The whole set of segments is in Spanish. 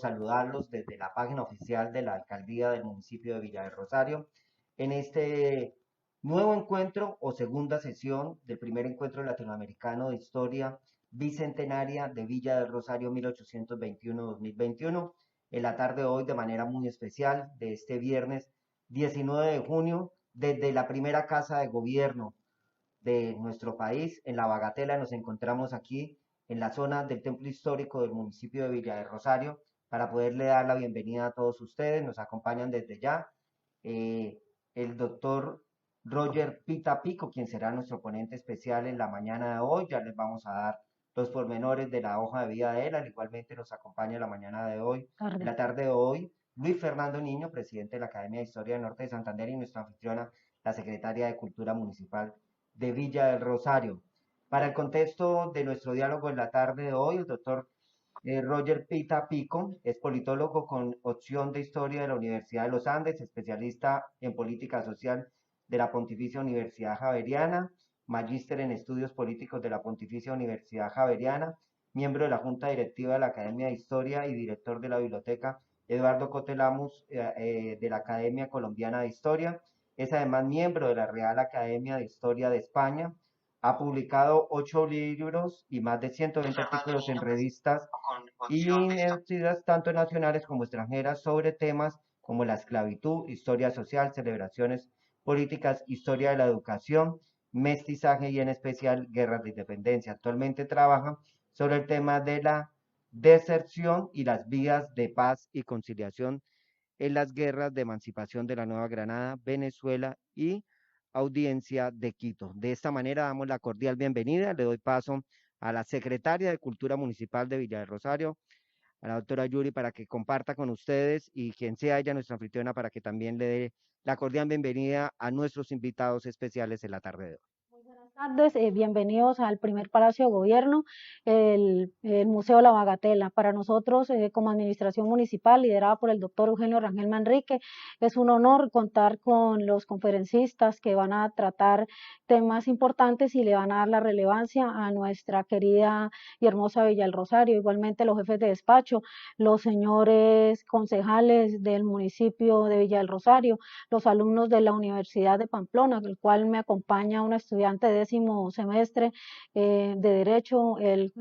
saludarlos desde la página oficial de la Alcaldía del municipio de Villa del Rosario en este nuevo encuentro o segunda sesión del primer encuentro latinoamericano de historia bicentenaria de Villa del Rosario 1821-2021. En la tarde de hoy, de manera muy especial, de este viernes 19 de junio, desde la primera casa de gobierno de nuestro país, en la Bagatela, nos encontramos aquí en la zona del templo histórico del municipio de Villa de Rosario para poderle dar la bienvenida a todos ustedes. Nos acompañan desde ya el doctor Roger Pita Pico, quien será nuestro ponente especial en la mañana de hoy. Ya les vamos a dar los pormenores de la hoja de vida de él. Igualmente nos acompaña en la mañana de hoy, en la tarde de hoy, Luis Fernando Niño, presidente de la Academia de Historia del Norte de Santander, y nuestra anfitriona, la secretaria de Cultura Municipal de Villa del Rosario. Para el contexto de nuestro diálogo en la tarde de hoy, el doctor Roger Pita Pico es politólogo con opción de Historia de la Universidad de los Andes, especialista en política social de la Pontificia Universidad Javeriana, magíster en estudios políticos de la Pontificia Universidad Javeriana, miembro de la Junta Directiva de la Academia de Historia y director de la Biblioteca Eduardo Cotelamus de la Academia Colombiana de Historia. Es además miembro de la Real Academia de Historia de España. Ha publicado 8 libros y más de 120 artículos en revistas y universidades tanto nacionales como extranjeras sobre temas como la esclavitud, historia social, celebraciones políticas, historia de la educación, mestizaje y en especial guerras de independencia. Actualmente trabaja sobre el tema de la deserción y las vías de paz y conciliación en las guerras de emancipación de la Nueva Granada, Venezuela y Audiencia de Quito. De esta manera damos la cordial bienvenida. Le doy paso a la secretaria de Cultura Municipal de Villa del Rosario, a la doctora Yuri, para que comparta con ustedes y quien sea ella nuestra anfitriona para que también le dé la cordial bienvenida a nuestros invitados especiales en la tarde de hoy. Buenas tardes, bienvenidos al primer Palacio de Gobierno, el Museo La Bagatela. Para nosotros, como administración municipal, liderada por el doctor Eugenio Rangel Manrique, es un honor contar con los conferencistas que van a tratar temas importantes y le van a dar la relevancia a nuestra querida y hermosa Villa del Rosario. Igualmente los jefes de despacho, los señores concejales del municipio de Villa del Rosario, los alumnos de la Universidad de Pamplona, del cual me acompaña una estudiante de 10º semestre de Derecho, el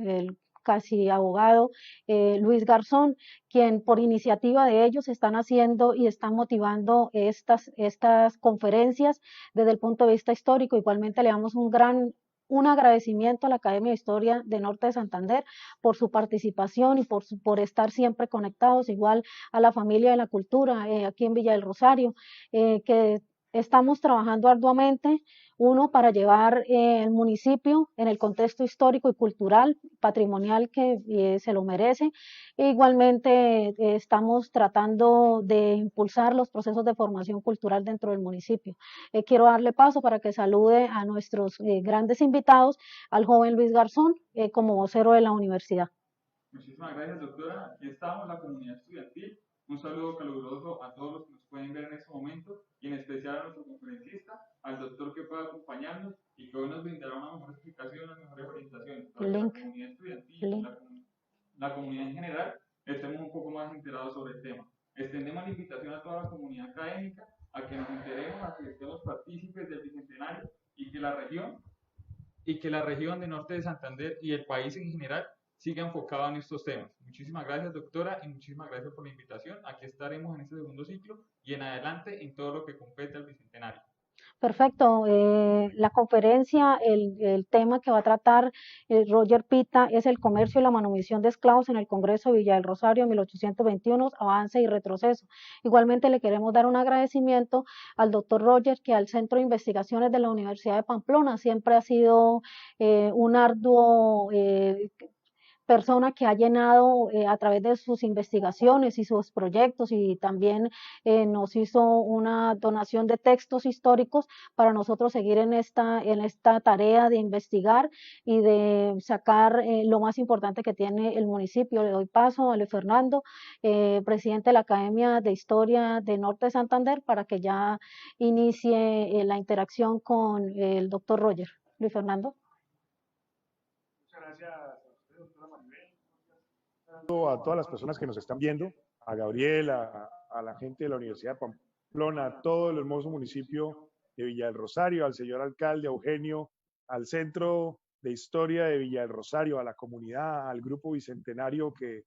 casi abogado Luis Garzón, quien por iniciativa de ellos están haciendo y están motivando estas conferencias desde el punto de vista histórico. Igualmente le damos un agradecimiento a la Academia de Historia de Norte de Santander por su participación y por estar siempre conectados, igual a la familia de la cultura aquí en Villa del Rosario, que estamos trabajando arduamente, uno, para llevar el municipio en el contexto histórico y cultural, patrimonial que se lo merece. E igualmente estamos tratando de impulsar los procesos de formación cultural dentro del municipio. Quiero darle paso para que salude a nuestros grandes invitados, al joven Luis Garzón, como vocero de la universidad. Muchísimas gracias, doctora. Aquí estamos, la comunidad estudiantil. Un saludo caluroso a todos los que nos pueden ver en este momento y en especial a nuestro conferencista, al doctor que pueda acompañarnos y que hoy nos brindará una mejor explicación, unas mejores orientaciones para que la comunidad estudiantil y la comunidad en general estemos un poco más enterados sobre el tema. Extendemos la invitación a toda la comunidad académica a que nos enteremos, a que estemos partícipes del Bicentenario y que la región de Norte de Santander y el país en general siga enfocado en estos temas. Muchísimas gracias, doctora, y muchísimas gracias por la invitación. Aquí estaremos en este segundo ciclo y en adelante en todo lo que compete al Bicentenario. Perfecto. La conferencia, el tema que va a tratar Roger Pita es el comercio y la manumisión de esclavos en el Congreso de Villa del Rosario 1821, avance y retroceso. Igualmente le queremos dar un agradecimiento al doctor Roger, que al Centro de Investigaciones de la Universidad de Pamplona siempre ha sido un arduo persona que ha llenado a través de sus investigaciones y sus proyectos, y también nos hizo una donación de textos históricos para nosotros seguir en esta tarea de investigar y de sacar lo más importante que tiene el municipio. Le doy paso a Luis Fernando, presidente de la Academia de Historia de Norte de Santander, para que ya inicie la interacción con el doctor Roger. Luis Fernando. Muchas gracias a usted, doctora Maribel. a todas las personas que nos están viendo, a Gabriel, a la gente de la Universidad de Pamplona, a todo el hermoso municipio de Villa del Rosario, al señor alcalde Eugenio, al Centro de Historia de Villa del Rosario, a la comunidad, al Grupo Bicentenario que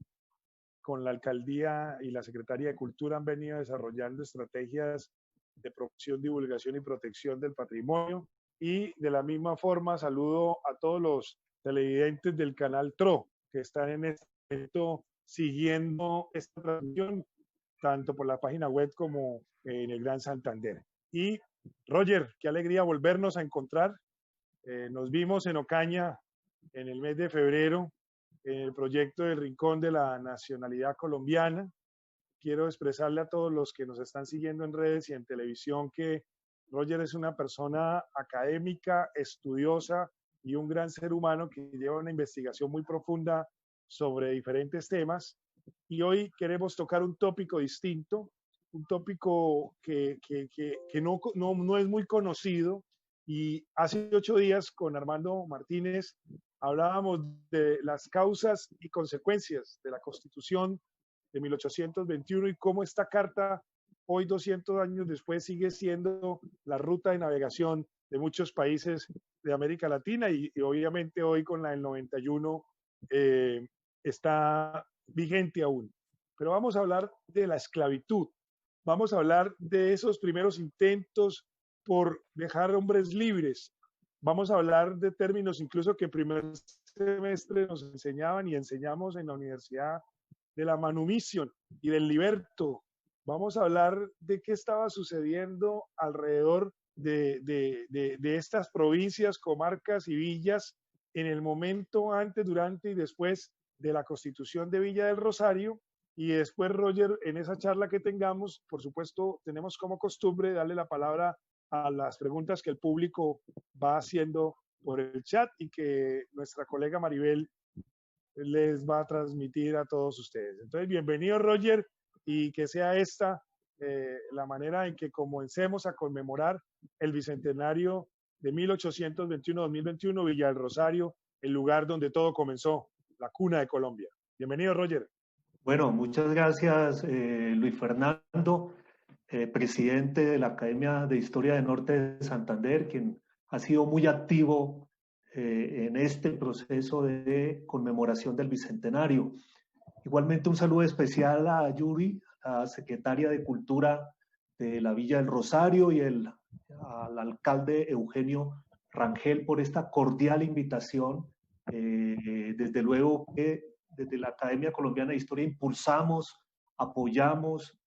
con la alcaldía y la Secretaría de Cultura han venido desarrollando estrategias de promoción, divulgación y protección del patrimonio. Y de la misma forma saludo a todos los televidentes del canal TRO que están en este momento siguiendo esta transmisión, tanto por la página web como en el Gran Santander. Y Roger, qué alegría volvernos a encontrar. Nos vimos en Ocaña en el mes de febrero, en el proyecto del Rincón de la Nacionalidad Colombiana. Quiero expresarle a todos los que nos están siguiendo en redes y en televisión que Roger es una persona académica, estudiosa y un gran ser humano que lleva una investigación muy profunda sobre diferentes temas. Y hoy queremos tocar un tópico distinto, un tópico que no es muy conocido. Y hace 8 días con Armando Martínez hablábamos de las causas y consecuencias de la Constitución de 1821 y cómo esta carta, hoy 200 años después, sigue siendo la ruta de navegación de muchos países de América Latina y obviamente hoy con la del 91 está vigente aún. Pero vamos a hablar de la esclavitud, vamos a hablar de esos primeros intentos por dejar hombres libres, vamos a hablar de términos incluso que en primer semestre nos enseñaban y enseñamos en la universidad, de la manumission y del liberto. Vamos a hablar de qué estaba sucediendo alrededor de estas provincias, comarcas y villas en el momento antes, durante y después de la Constitución de Villa del Rosario. Y después, Roger, en esa charla que tengamos, por supuesto, tenemos como costumbre darle la palabra a las preguntas que el público va haciendo por el chat y que nuestra colega Maribel les va a transmitir a todos ustedes. Entonces, bienvenido, Roger, y que sea esta la manera en que comencemos a conmemorar el bicentenario de 1821-2021, Villa del Rosario, el lugar donde todo comenzó, la cuna de Colombia. Bienvenido, Roger. Bueno, muchas gracias, Luis Fernando, presidente de la Academia de Historia del Norte de Santander, quien ha sido muy activo en este proceso de conmemoración del Bicentenario. Igualmente un saludo especial a Yuri, la secretaria de Cultura de la Villa del Rosario, y al alcalde Eugenio Rangel por esta cordial invitación. Desde luego que desde la Academia Colombiana de Historia impulsamos, apoyamos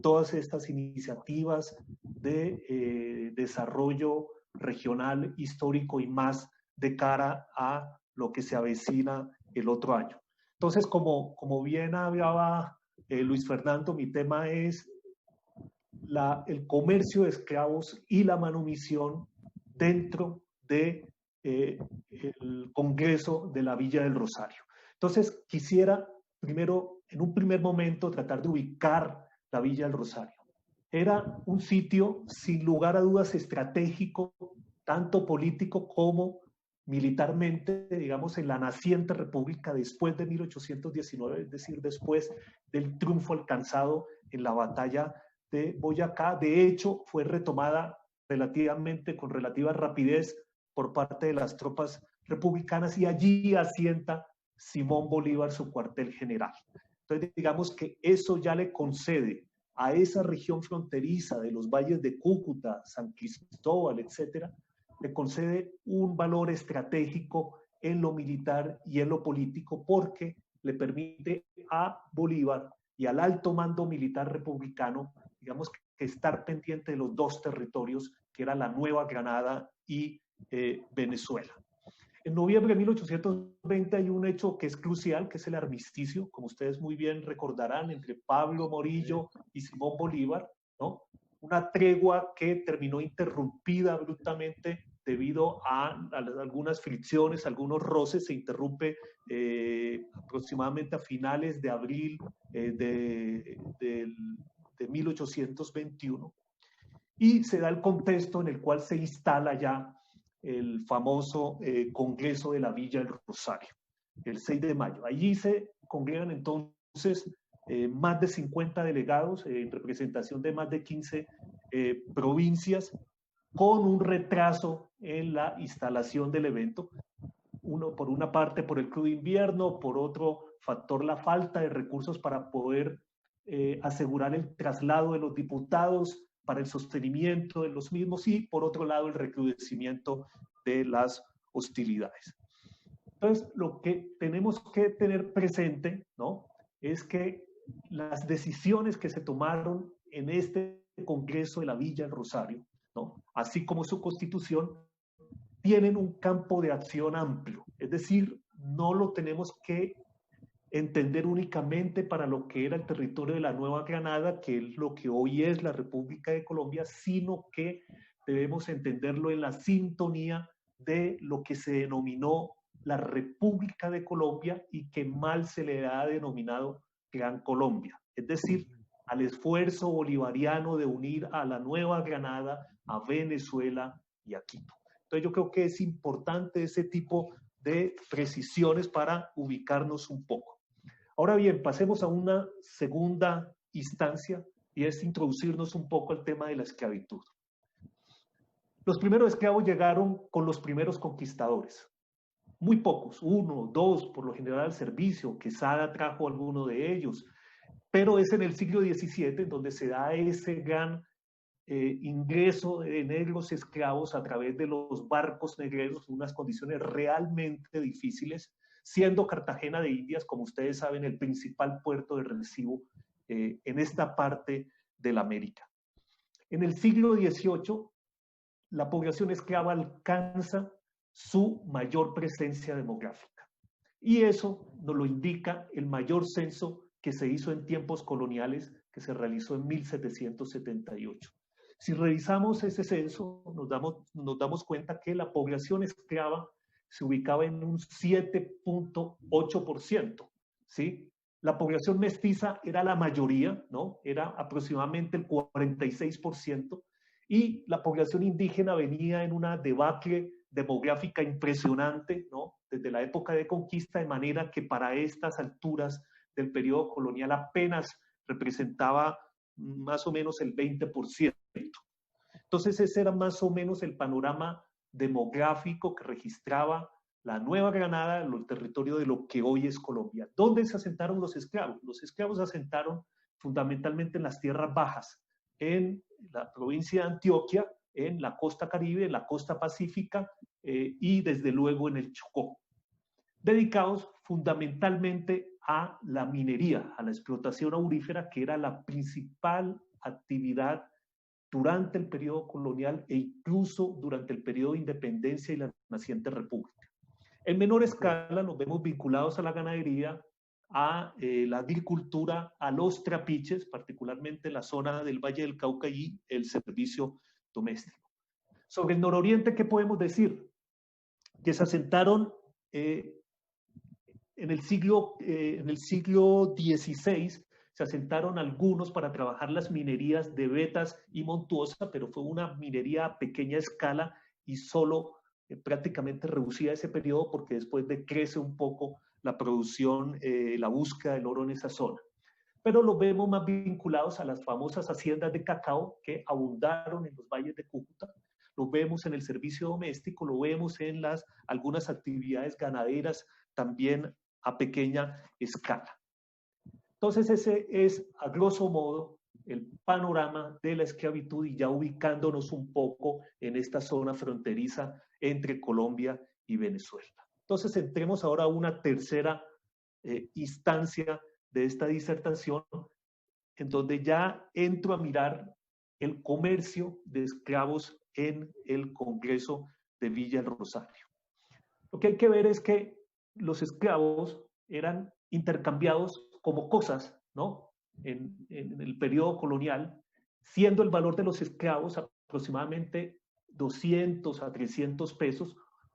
todas estas iniciativas de desarrollo regional, histórico y más de cara a lo que se avecina el otro año. Entonces, como bien hablaba Luis Fernando, mi tema es el comercio de esclavos y la manumisión dentro del Congreso de la Villa del Rosario. Entonces, quisiera primero, en un primer momento, tratar de ubicar la Villa del Rosario. Era un sitio, sin lugar a dudas, estratégico, tanto político como militarmente, digamos, en la naciente república después de 1819, es decir, después del triunfo alcanzado en la batalla de Boyacá. De hecho, fue retomada con relativa rapidez por parte de las tropas republicanas y allí asienta Simón Bolívar su cuartel general. Entonces, digamos que eso ya le concede a esa región fronteriza de los valles de Cúcuta, San Cristóbal, etcétera, le concede un valor estratégico en lo militar y en lo político, porque le permite a Bolívar y al alto mando militar republicano, digamos, que estar pendiente de los dos territorios, que era la Nueva Granada y Venezuela. En noviembre de 1820 hay un hecho que es crucial, que es el armisticio, como ustedes muy bien recordarán, entre Pablo Morillo y Simón Bolívar, ¿no? Una tregua que terminó interrumpida abruptamente debido a algunas fricciones, algunos roces. Se interrumpe aproximadamente a finales de abril de 1821, y se da el contexto en el cual se instala ya el famoso Congreso de la Villa del Rosario, el 6 de mayo. Allí se congregan entonces más de 50 delegados en representación de más de 15 provincias, con un retraso en la instalación del evento. Uno, por una parte, por el crudo invierno, por otro factor, la falta de recursos para poder asegurar el traslado de los diputados, para el sostenimiento de los mismos, y por otro lado, el recrudecimiento de las hostilidades. Entonces, lo que tenemos que tener presente, ¿no?, es que las decisiones que se tomaron en este Congreso de la Villa del Rosario, ¿no?, así como su constitución, tienen un campo de acción amplio. Es decir, no lo tenemos que entender únicamente para lo que era el territorio de la Nueva Granada, que es lo que hoy es la República de Colombia, sino que debemos entenderlo en la sintonía de lo que se denominó la República de Colombia y que mal se le ha denominado Gran Colombia. Es decir, al esfuerzo bolivariano de unir a la Nueva Granada, a Venezuela y a Quito. Entonces yo creo que es importante ese tipo de precisiones para ubicarnos un poco. Ahora bien, pasemos a una segunda instancia, y es introducirnos un poco al tema de la esclavitud. Los primeros esclavos llegaron con los primeros conquistadores. Muy pocos, 1, 2, por lo general al servicio. Quesada trajo alguno de ellos, pero es en el siglo XVII en donde se da ese gran ingreso de negros esclavos a través de los barcos negreros en unas condiciones realmente difíciles, siendo Cartagena de Indias, como ustedes saben, el principal puerto de recibo en esta parte de la América. En el siglo XVIII, la población esclava alcanza su mayor presencia demográfica. Y eso nos lo indica el mayor censo que se hizo en tiempos coloniales, que se realizó en 1778. Si revisamos ese censo, nos damos cuenta que la población esclava se ubicaba en un 7.8%, ¿sí? La población mestiza era la mayoría, ¿no? Era aproximadamente el 46%, y la población indígena venía en una debacle demográfica impresionante, ¿no?, desde la época de conquista, de manera que para estas alturas del periodo colonial apenas representaba más o menos el 20%. Entonces ese era más o menos el panorama demográfico que registraba la Nueva Granada, el territorio de lo que hoy es Colombia. ¿Dónde se asentaron los esclavos? Los esclavos se asentaron fundamentalmente en las tierras bajas, en la provincia de Antioquia, en la costa Caribe, en la costa Pacífica y desde luego en el Chocó, dedicados fundamentalmente a la minería, a la explotación aurífera, que era la principal actividad durante el periodo colonial e incluso durante el periodo de independencia y la naciente república. En menor escala nos vemos vinculados a la ganadería, a la agricultura, a los trapiches, particularmente en la zona del Valle del Cauca, y el servicio doméstico. Sobre el nororiente, ¿qué podemos decir? Que se asentaron en el siglo XVI, se asentaron algunos para trabajar las minerías de Betas y Montuosa, pero fue una minería a pequeña escala y solo prácticamente reducida ese periodo, porque después decrece un poco la producción, la búsqueda del oro en esa zona. Pero los vemos más vinculados a las famosas haciendas de cacao que abundaron en los valles de Cúcuta. Lo vemos en el servicio doméstico, lo vemos en algunas actividades ganaderas también a pequeña escala. Entonces ese es, a grosso modo, el panorama de la esclavitud, y ya ubicándonos un poco en esta zona fronteriza entre Colombia y Venezuela. Entonces entremos ahora a una tercera instancia de esta disertación, en donde ya entro a mirar el comercio de esclavos en el Congreso de Villa del Rosario. Lo que hay que ver es que los esclavos eran intercambiados como cosas, ¿no?, en el periodo colonial, siendo el valor de los esclavos aproximadamente 200 a 300 pesos,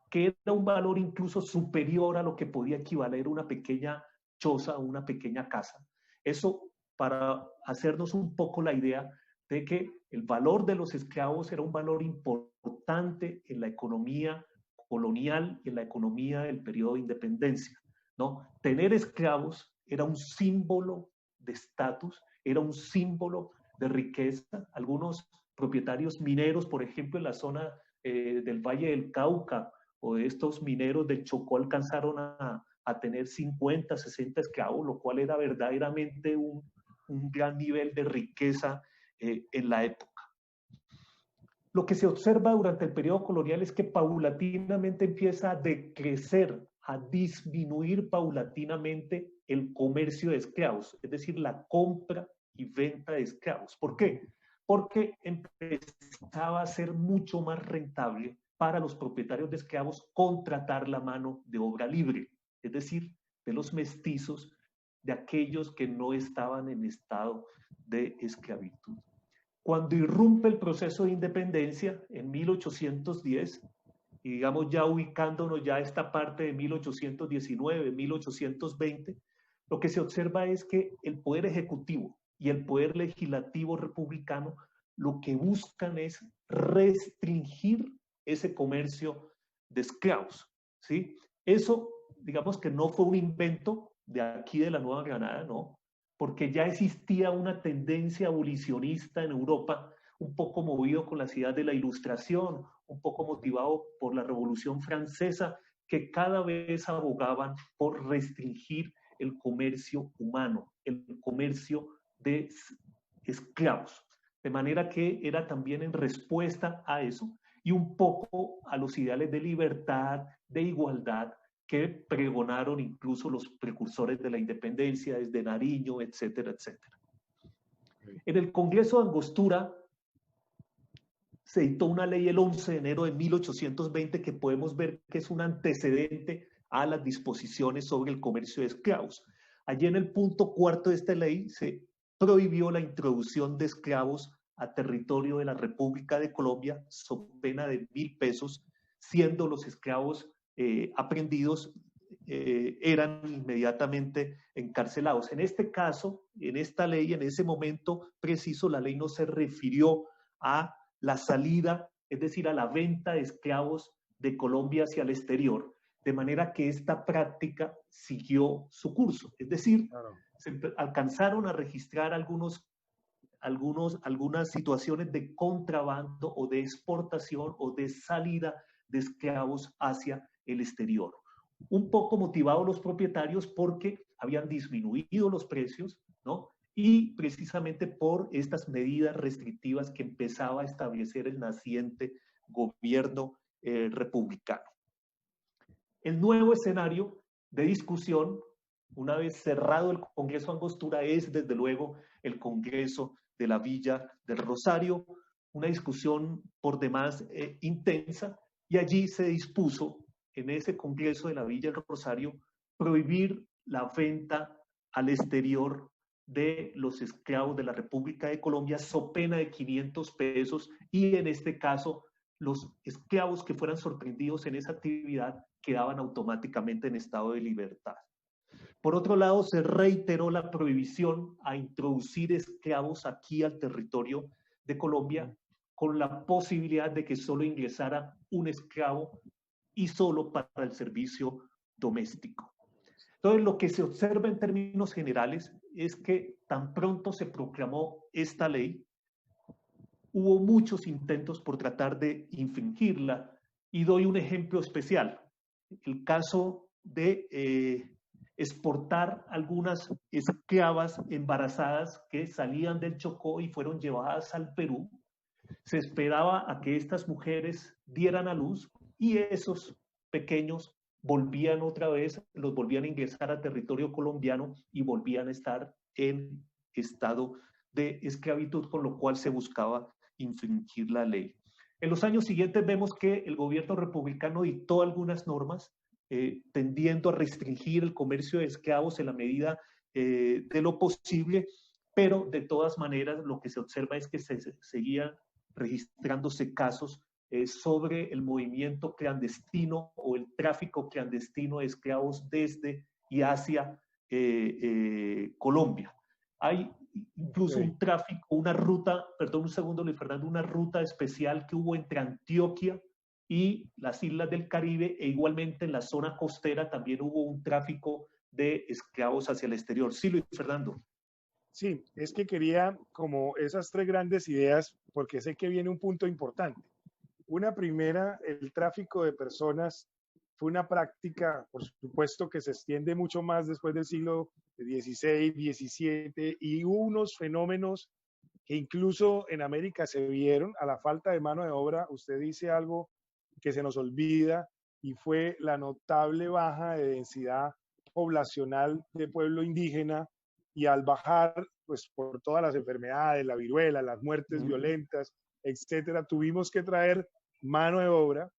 que era un valor incluso superior a lo que podía equivaler a una pequeña choza o una pequeña casa. Eso para hacernos un poco la idea de que el valor de los esclavos era un valor importante en la economía colonial y en la economía del periodo de independencia, ¿no? Tener esclavos era un símbolo de estatus, era un símbolo de riqueza. Algunos propietarios mineros, por ejemplo, en la zona del Valle del Cauca o de estos mineros del Chocó alcanzaron a tener 50, 60 esclavos, lo cual era verdaderamente un gran nivel de riqueza en la época. Lo que se observa durante el periodo colonial es que paulatinamente empieza a decrecer, a disminuir paulatinamente el comercio de esclavos, es decir, la compra y venta de esclavos. ¿Por qué? Porque empezaba a ser mucho más rentable para los propietarios de esclavos contratar la mano de obra libre, es decir, de los mestizos, de aquellos que no estaban en estado de esclavitud. Cuando irrumpe el proceso de independencia en 1810, y digamos ya ubicándonos ya esta parte de 1819, 1820, lo que se observa es que el poder ejecutivo y el poder legislativo republicano lo que buscan es restringir ese comercio de esclavos, ¿sí? Eso, digamos que no fue un invento de aquí de la Nueva Granada, no, porque ya existía una tendencia abolicionista en Europa, un poco movido con las ideas de la Ilustración, un poco motivado por la Revolución Francesa, que cada vez abogaban por restringir el comercio humano, el comercio de esclavos. De manera que era también en respuesta a eso y un poco a los ideales de libertad, de igualdad, que pregonaron incluso los precursores de la independencia, desde Nariño, etcétera, etcétera. En el Congreso de Angostura se dictó una ley el 11 de enero de 1820 que podemos ver que es un antecedente a las disposiciones sobre el comercio de esclavos. Allí en el punto cuarto de esta ley se prohibió la introducción de esclavos a territorio de la República de Colombia, so pena de 1.000 pesos, siendo los esclavos aprendidos eran inmediatamente encarcelados. En este caso, en esta ley, en ese momento preciso, la ley no se refirió a la salida, es decir, a la venta de esclavos de Colombia hacia el exterior, de manera que esta práctica siguió su curso. Es decir, se alcanzaron a registrar algunas situaciones de contrabando o de exportación o de salida de esclavos hacia el exterior. Un poco motivados los propietarios porque habían disminuido los precios, ¿no? Y precisamente por estas medidas restrictivas que empezaba a establecer el naciente gobierno republicano. El nuevo escenario de discusión, una vez cerrado el Congreso Angostura, es desde luego el Congreso de la Villa del Rosario, una discusión por demás intensa, y allí se dispuso, en ese Congreso de la Villa del Rosario, prohibir la venta al exterior de los esclavos de la República de Colombia, so pena de 500 pesos, y en este caso, los esclavos que fueran sorprendidos en esa actividad quedaban automáticamente en estado de libertad. Por otro lado, se reiteró la prohibición a introducir esclavos aquí al territorio de Colombia, con la posibilidad de que solo ingresara un esclavo y solo para el servicio doméstico. Entonces, lo que se observa en términos generales es que tan pronto se proclamó esta ley, hubo muchos intentos por tratar de infringirla, y doy un ejemplo especial. El caso de exportar algunas esclavas embarazadas que salían del Chocó y fueron llevadas al Perú. Se esperaba a que estas mujeres dieran a luz y esos pequeños volvían otra vez, los volvían a ingresar a territorio colombiano y volvían a estar en estado de esclavitud, con lo cual se buscaba infringir la ley. En los años siguientes vemos que el gobierno republicano dictó algunas normas tendiendo a restringir el comercio de esclavos en la medida de lo posible, pero de todas maneras lo que se observa es que se seguían registrándose casos sobre el movimiento clandestino o el tráfico clandestino de esclavos desde y hacia Colombia. Hay incluso un tráfico, una ruta, perdón un segundo Luis Fernando, una ruta especial que hubo entre Antioquia y las islas del Caribe, e igualmente en la zona costera también hubo un tráfico de esclavos hacia el exterior. Sí, Luis Fernando. Sí, es que quería como esas tres grandes ideas, porque sé que viene un punto importante. Una primera, el tráfico de personas fue una práctica, por supuesto, que se extiende mucho más después del siglo XVI, XVII, y hubo unos fenómenos que incluso en América se vieron a la falta de mano de obra. Usted dice algo que se nos olvida, y fue la notable baja de densidad poblacional de pueblo indígena, y al bajar, pues por todas las enfermedades, la viruela, las muertes violentas, etcétera, tuvimos que traer mano de obra.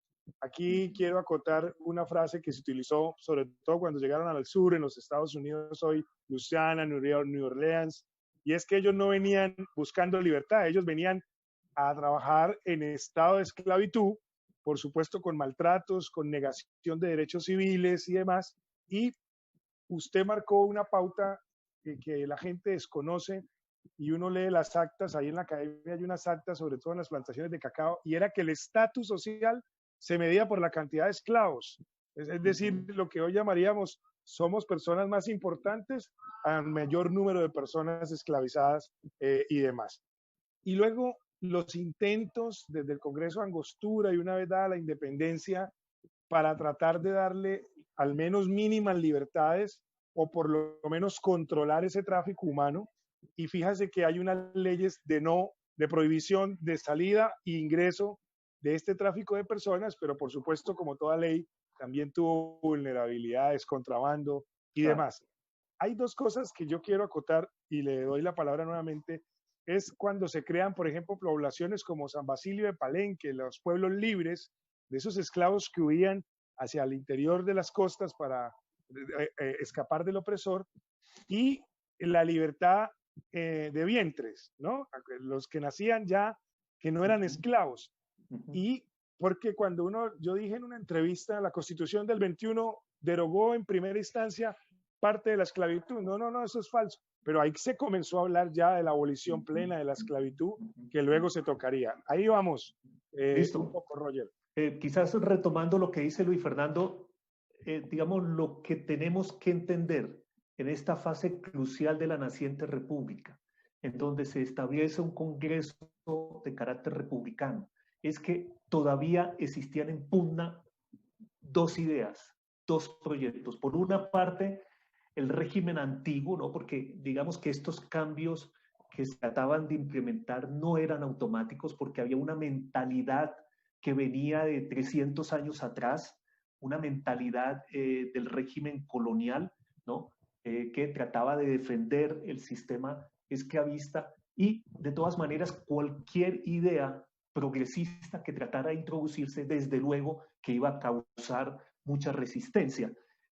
Aquí quiero acotar una frase que se utilizó sobre todo cuando llegaron al sur en los Estados Unidos, hoy Louisiana, New Orleans, y es que ellos no venían buscando libertad, ellos venían a trabajar en estado de esclavitud, por supuesto con maltratos, con negación de derechos civiles y demás, y usted marcó una pauta que la gente desconoce, y uno lee las actas, ahí en la academia hay unas actas, sobre todo en las plantaciones de cacao, y era que el estatus social se medía por la cantidad de esclavos. Es decir, lo que hoy llamaríamos, somos personas más importantes a mayor número de personas esclavizadas y demás. Y luego los intentos desde el Congreso de Angostura y una vez dada la independencia para tratar de darle al menos mínimas libertades o por lo menos controlar ese tráfico humano. Y fíjese que hay unas leyes de prohibición de salida e ingreso de este tráfico de personas, pero por supuesto, como toda ley, también tuvo vulnerabilidades, contrabando y demás. Hay dos cosas que yo quiero acotar y le doy la palabra nuevamente. Es cuando se crean, por ejemplo, poblaciones como San Basilio de Palenque, los pueblos libres, de esos esclavos que huían hacia el interior de las costas para escapar del opresor, y la libertad de vientres, ¿no? Los que nacían ya, que no eran esclavos. Y porque cuando yo dije en una entrevista, la Constitución del 21 derogó en primera instancia parte de la esclavitud. No, eso es falso. Pero ahí se comenzó a hablar ya de la abolición plena de la esclavitud, que luego se tocaría. Ahí vamos. Listo. Un poco, Roger. Quizás retomando lo que dice Luis Fernando, digamos, lo que tenemos que entender en esta fase crucial de la naciente república, en donde se establece un Congreso de carácter republicano, es que todavía existían en pugna dos ideas, dos proyectos. Por una parte, el régimen antiguo, ¿no? Porque digamos que estos cambios que se trataban de implementar no eran automáticos, porque había una mentalidad que venía de 300 años atrás, una mentalidad del régimen colonial, ¿no? Que trataba de defender el sistema esclavista, y de todas maneras cualquier idea progresista que tratara de introducirse, desde luego que iba a causar mucha resistencia.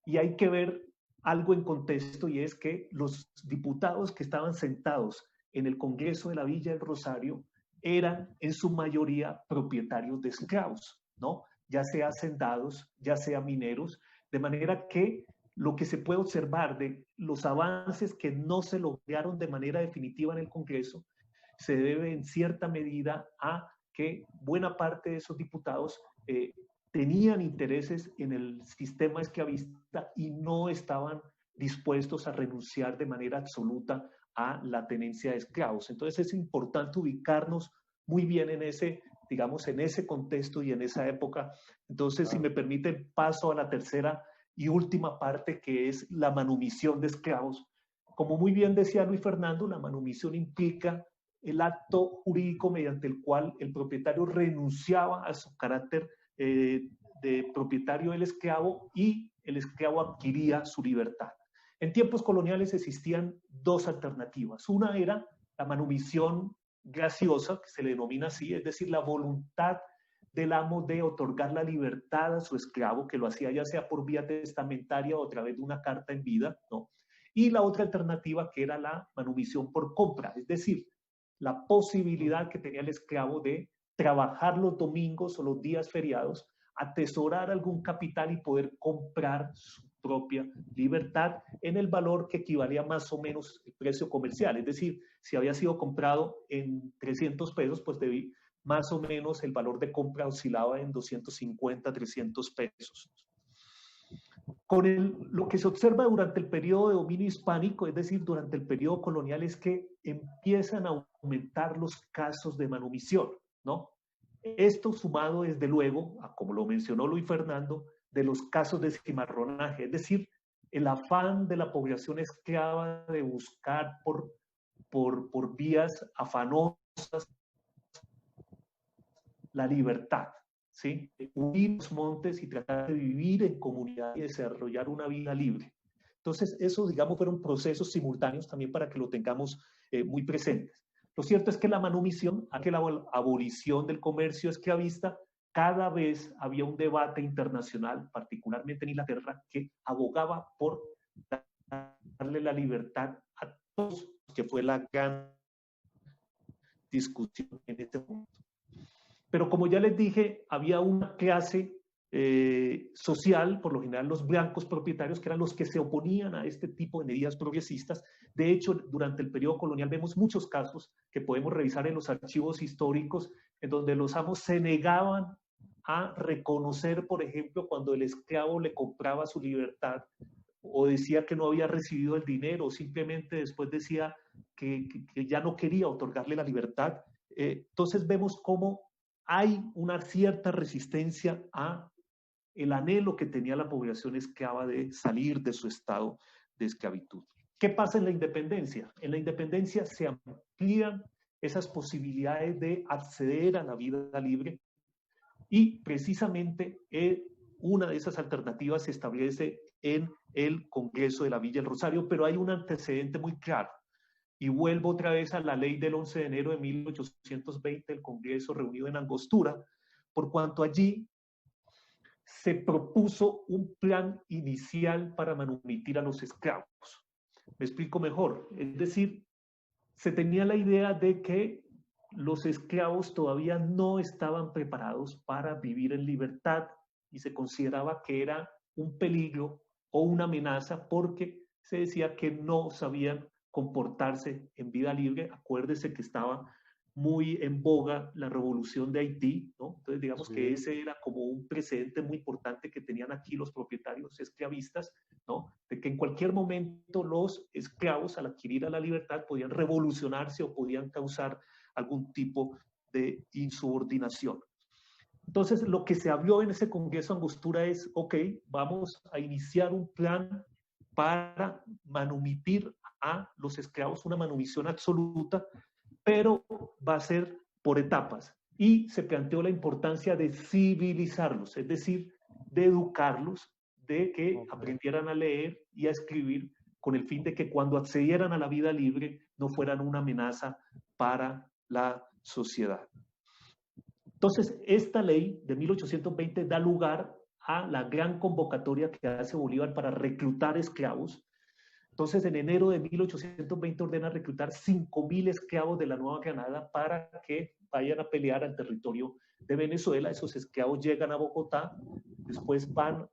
Y hay que ver algo en contexto, y es que los diputados que estaban sentados en el Congreso de la Villa del Rosario eran en su mayoría propietarios de esclavos, ¿no? Ya sea hacendados, ya sea mineros, de manera que lo que se puede observar de los avances que no se lograron de manera definitiva en el Congreso se debe en cierta medida a que buena parte de esos diputados tenían intereses en el sistema esclavista y no estaban dispuestos a renunciar de manera absoluta a la tenencia de esclavos. Entonces es importante ubicarnos muy bien en ese, digamos, en ese contexto y en esa época. Entonces, si me permiten, paso a la tercera y última parte, que es la manumisión de esclavos. Como muy bien decía Luis Fernando, la manumisión implica el acto jurídico mediante el cual el propietario renunciaba a su carácter de propietario del esclavo y el esclavo adquiría su libertad. En tiempos coloniales existían dos alternativas. Una era la manumisión graciosa, que se le denomina así, es decir, la voluntad del amo de otorgar la libertad a su esclavo, que lo hacía ya sea por vía testamentaria o a través de una carta en vida, ¿no? Y la otra alternativa, que era la manumisión por compra, es decir, la posibilidad que tenía el esclavo de trabajar los domingos o los días feriados, atesorar algún capital y poder comprar su propia libertad en el valor que equivalía más o menos al precio comercial. Es decir, si había sido comprado en 300 pesos, pues más o menos el valor de compra oscilaba en 250, 300 pesos. Lo que se observa durante el periodo de dominio hispánico, es decir, durante el periodo colonial, es que empiezan a aumentar los casos de manumisión, ¿no? Esto sumado, desde luego, a, como lo mencionó Luis Fernando, de los casos de cimarronaje, es decir, el afán de la población esclava de buscar por vías afanosas la libertad, ¿sí? Huir los montes y tratar de vivir en comunidad y desarrollar una vida libre. Entonces, eso, digamos, fueron procesos simultáneos también para que lo tengamos muy presentes. Lo cierto es que la manumisión, que la abolición del comercio esclavista, cada vez había un debate internacional, particularmente en Inglaterra, que abogaba por darle la libertad a todos, que fue la gran discusión en este momento. Pero como ya les dije, había una clase social, por lo general los blancos propietarios, que eran los que se oponían a este tipo de medidas progresistas. De hecho, durante el periodo colonial vemos muchos casos que podemos revisar en los archivos históricos, en donde los amos se negaban a reconocer, por ejemplo, cuando el esclavo le compraba su libertad, o decía que no había recibido el dinero, o simplemente después decía que ya no quería otorgarle la libertad. Entonces vemos cómo hay una cierta resistencia a el anhelo que tenía la población esclava de salir de su estado de esclavitud. ¿Qué pasa en la independencia? En la independencia se amplían esas posibilidades de acceder a la vida libre y precisamente una de esas alternativas se establece en el Congreso de la Villa del Rosario, pero hay un antecedente muy claro. Y vuelvo otra vez a la ley del 11 de enero de 1820, el Congreso reunido en Angostura, por cuanto allí se propuso un plan inicial para manumitir a los esclavos. Me explico mejor. Es decir, se tenía la idea de que los esclavos todavía no estaban preparados para vivir en libertad y se consideraba que era un peligro o una amenaza porque se decía que no sabían comportarse en vida libre. Acuérdese que estaba muy en boga la revolución de Haití, ¿no? Entonces digamos que ese era como un precedente muy importante que tenían aquí los propietarios esclavistas, ¿no? De que en cualquier momento los esclavos, al adquirir a la libertad, podían revolucionarse o podían causar algún tipo de insubordinación. Entonces, lo que se habló en ese Congreso Angostura es, ok, vamos a iniciar un plan para manumitir a los esclavos, una manumisión absoluta, pero va a ser por etapas. Y se planteó la importancia de civilizarlos, es decir, de educarlos, de que aprendieran a leer y a escribir, con el fin de que cuando accedieran a la vida libre no fueran una amenaza para la sociedad. Entonces, esta ley de 1820 da lugar a la gran convocatoria que hace Bolívar para reclutar esclavos. Entonces, en enero de 1820 ordena reclutar 5.000 esclavos de la Nueva Granada para que vayan a pelear al territorio de Venezuela. Esos esclavos llegan a Bogotá, después van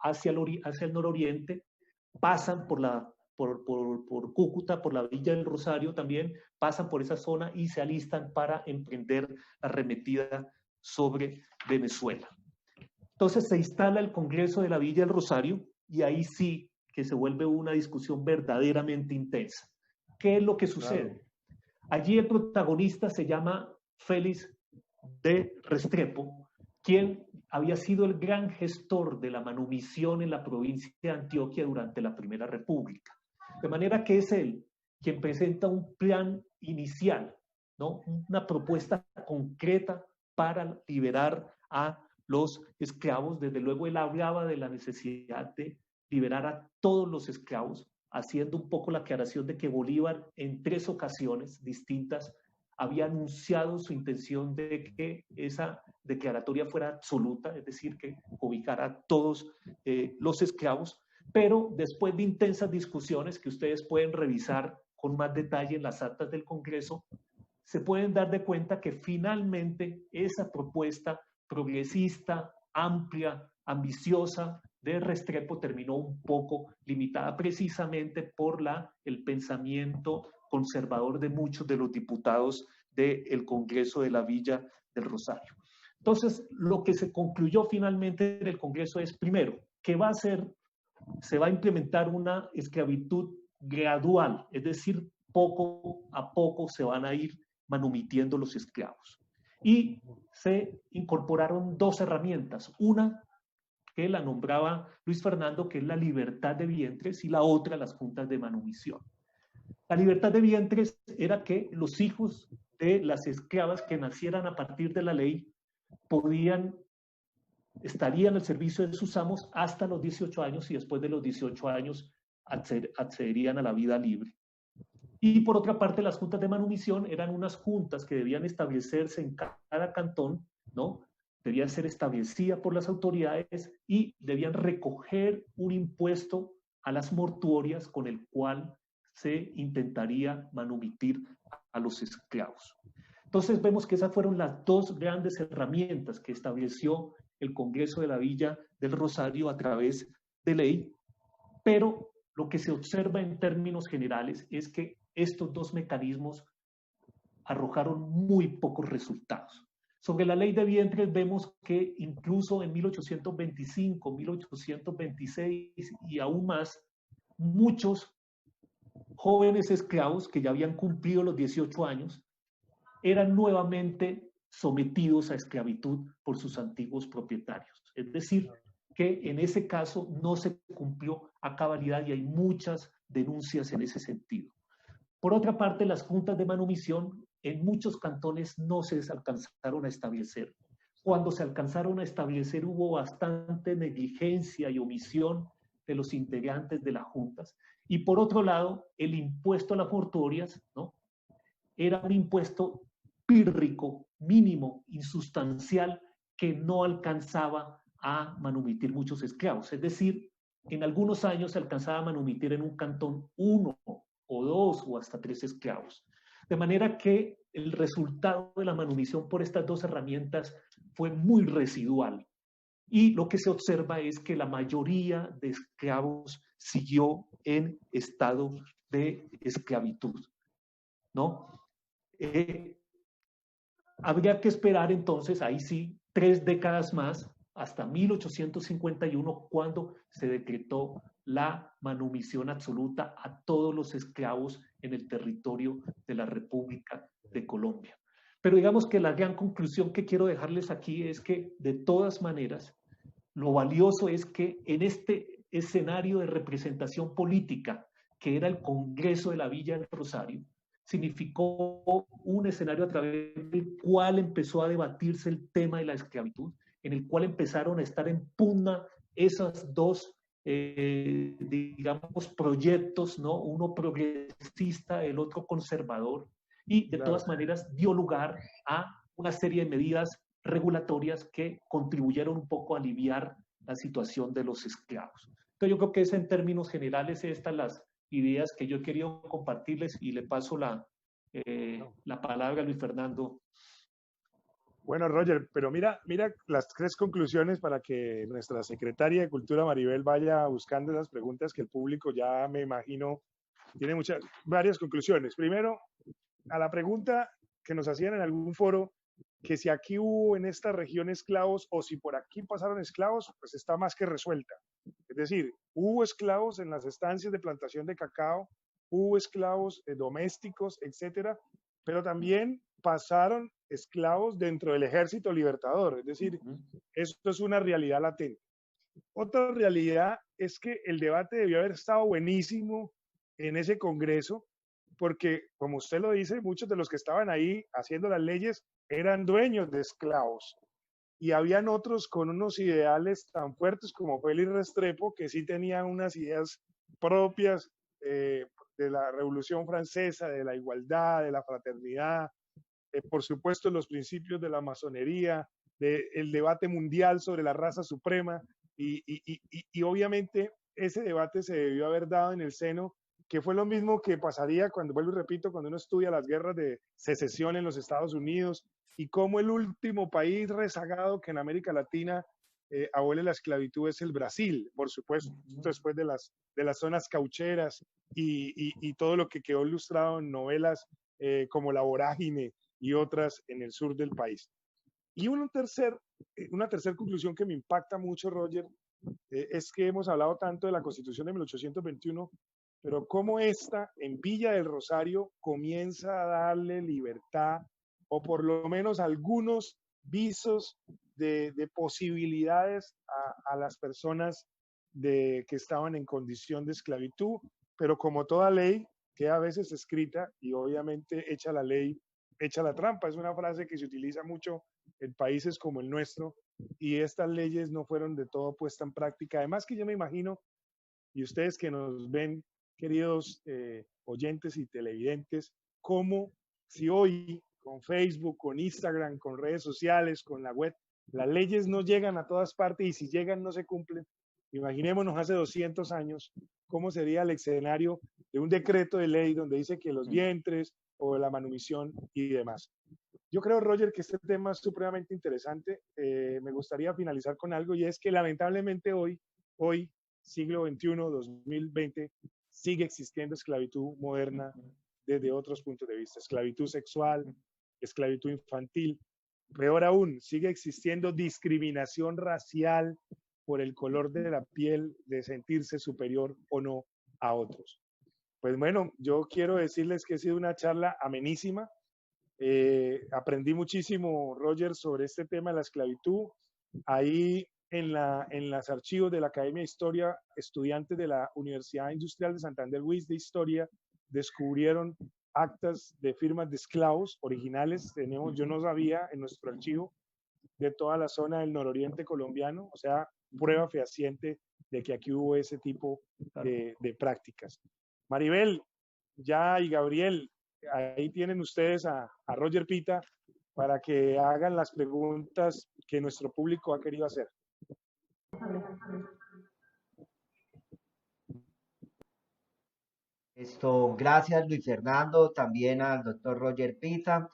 hacia el nororiente, pasan por Cúcuta, por la Villa del Rosario también, pasan por esa zona y se alistan para emprender la arremetida sobre Venezuela. Entonces se instala el Congreso de la Villa del Rosario y ahí sí que se vuelve una discusión verdaderamente intensa. ¿Qué es lo que sucede? Allí el protagonista se llama Félix de Restrepo, quien había sido el gran gestor de la manumisión en la provincia de Antioquia durante la Primera República. De manera que es él quien presenta un plan inicial, ¿no? Una propuesta concreta para liberar a los esclavos. Desde luego él hablaba de la necesidad de liberar a todos los esclavos, haciendo un poco la aclaración de que Bolívar en 3 ocasiones distintas había anunciado su intención de que esa declaratoria fuera absoluta, es decir, que ubicara a todos los esclavos, pero después de intensas discusiones que ustedes pueden revisar con más detalle en las actas del Congreso, se pueden dar de cuenta que finalmente esa propuesta progresista, amplia, ambiciosa de Restrepo terminó un poco limitada precisamente por el pensamiento conservador de muchos de los diputados del Congreso de la Villa del Rosario. Entonces, lo que se concluyó finalmente en el Congreso es, primero, que va a ser se va a implementar una esclavitud gradual, es decir, poco a poco se van a ir manumitiendo los esclavos. Y se incorporaron dos herramientas, una que la nombraba Luis Fernando, que es la libertad de vientres, y la otra, las juntas de manumisión. La libertad de vientres era que los hijos de las esclavas que nacieran a partir de la ley estarían al servicio de sus amos hasta los 18 años y después de los 18 años accederían a la vida libre. Y por otra parte, las juntas de manumisión eran unas juntas que debían establecerse en cada cantón, ¿no? Debían ser establecidas por las autoridades y debían recoger un impuesto a las mortuorias con el cual se intentaría manumitir a los esclavos. Entonces vemos que esas fueron las dos grandes herramientas que estableció el Congreso de la Villa del Rosario a través de ley, pero lo que se observa en términos generales es que estos dos mecanismos arrojaron muy pocos resultados. Sobre la ley de vientres vemos que incluso en 1825, 1826 y aún más, muchos jóvenes esclavos que ya habían cumplido los 18 años eran nuevamente sometidos a esclavitud por sus antiguos propietarios. Es decir, que en ese caso no se cumplió a cabalidad y hay muchas denuncias en ese sentido. Por otra parte, las juntas de manumisión en muchos cantones no se alcanzaron a establecer. Cuando se alcanzaron a establecer hubo bastante negligencia y omisión de los integrantes de las juntas. Y por otro lado, el impuesto a las mortuorias, ¿no? Era un impuesto pírrico, mínimo, insustancial, que no alcanzaba a manumitir muchos esclavos. Es decir, en algunos años se alcanzaba a manumitir en un cantón 1 o 2 o hasta 3 esclavos. De manera que el resultado de la manumisión por estas dos herramientas fue muy residual. Y lo que se observa es que la mayoría de esclavos siguió en estado de esclavitud, ¿no? Habría que esperar entonces, ahí sí, 3 décadas más, hasta 1851, cuando se decretó la manumisión absoluta a todos los esclavos en el territorio de la República de Colombia. Pero digamos que la gran conclusión que quiero dejarles aquí es que, de todas maneras, lo valioso es que en este escenario de representación política, que era el Congreso de la Villa del Rosario, significó un escenario a través del cual empezó a debatirse el tema de la esclavitud, en el cual empezaron a estar en pugna esas dos, digamos, proyectos, ¿no? Uno progresista, el otro conservador, y de todas maneras dio lugar a una serie de medidas regulatorias que contribuyeron un poco a aliviar la situación de los esclavos. Entonces yo creo que es en términos generales estas las ideas que yo he querido compartirles y le paso la palabra a Luis Fernando. Bueno, Roger, pero mira las 3 conclusiones para que nuestra secretaria de Cultura, Maribel, vaya buscando esas preguntas que el público ya me imagino tiene varias conclusiones. Primero, a la pregunta que nos hacían en algún foro, que si aquí hubo en esta región esclavos o si por aquí pasaron esclavos, pues está más que resuelta. Es decir, hubo esclavos en las estancias de plantación de cacao, hubo esclavos domésticos, etcétera, pero también pasaron esclavos dentro del ejército libertador. Es decir, esto es una realidad latente. Otra realidad es que el debate debió haber estado buenísimo en ese congreso, porque, como usted lo dice, muchos de los que estaban ahí haciendo las leyes eran dueños de esclavos. Y habían otros con unos ideales tan fuertes como Félix Restrepo, que sí tenían unas ideas propias de la Revolución Francesa, de la igualdad, de la fraternidad, por supuesto los principios de la masonería, del debate mundial sobre la raza suprema, y obviamente ese debate se debió haber dado en el seno, que fue lo mismo que pasaría cuando, vuelvo y repito, cuando uno estudia las guerras de secesión en los Estados Unidos y cómo el último país rezagado que en América Latina abole la esclavitud es el Brasil, por supuesto, después de las zonas caucheras y todo lo que quedó ilustrado en novelas como La Vorágine y otras en el sur del país. Y una tercera conclusión que me impacta mucho, Roger, es que hemos hablado tanto de la Constitución de 1821, pero cómo esta en Villa del Rosario comienza a darle libertad o por lo menos algunos visos de posibilidades a las personas que estaban en condición de esclavitud, pero como toda ley queda a veces escrita y obviamente hecha la ley, hecha la trampa. Es una frase que se utiliza mucho en países como el nuestro y estas leyes no fueron de todo puestas en práctica. Además que yo me imagino, y ustedes que nos ven, queridos oyentes y televidentes, cómo si hoy con Facebook, con Instagram, con redes sociales, con la web, las leyes no llegan a todas partes y si llegan no se cumplen. Imaginémonos hace 200 años cómo sería el escenario de un decreto de ley donde dice que los vientres o la manumisión y demás. Yo creo, Roger, que este tema es supremamente interesante. Me gustaría finalizar con algo y es que lamentablemente hoy, siglo XXI, 2020, sigue existiendo esclavitud moderna desde otros puntos de vista. Esclavitud sexual, esclavitud infantil. Peor aún, sigue existiendo discriminación racial por el color de la piel, de sentirse superior o no a otros. Pues bueno, yo quiero decirles que ha sido una charla amenísima. Aprendí muchísimo, Roger, sobre este tema de la esclavitud. Ahí en los archivos de la Academia de Historia, estudiantes de la Universidad Industrial de Santander, UIS de Historia, descubrieron actas de firmas de esclavos originales. Yo no sabía en nuestro archivo de toda la zona del nororiente colombiano, o sea, prueba fehaciente de que aquí hubo ese tipo de prácticas. Maribel, ya y Gabriel, ahí tienen ustedes a Roger Pita para que hagan las preguntas que nuestro público ha querido hacer. Gracias Luis Fernando, también al doctor Roger Pita.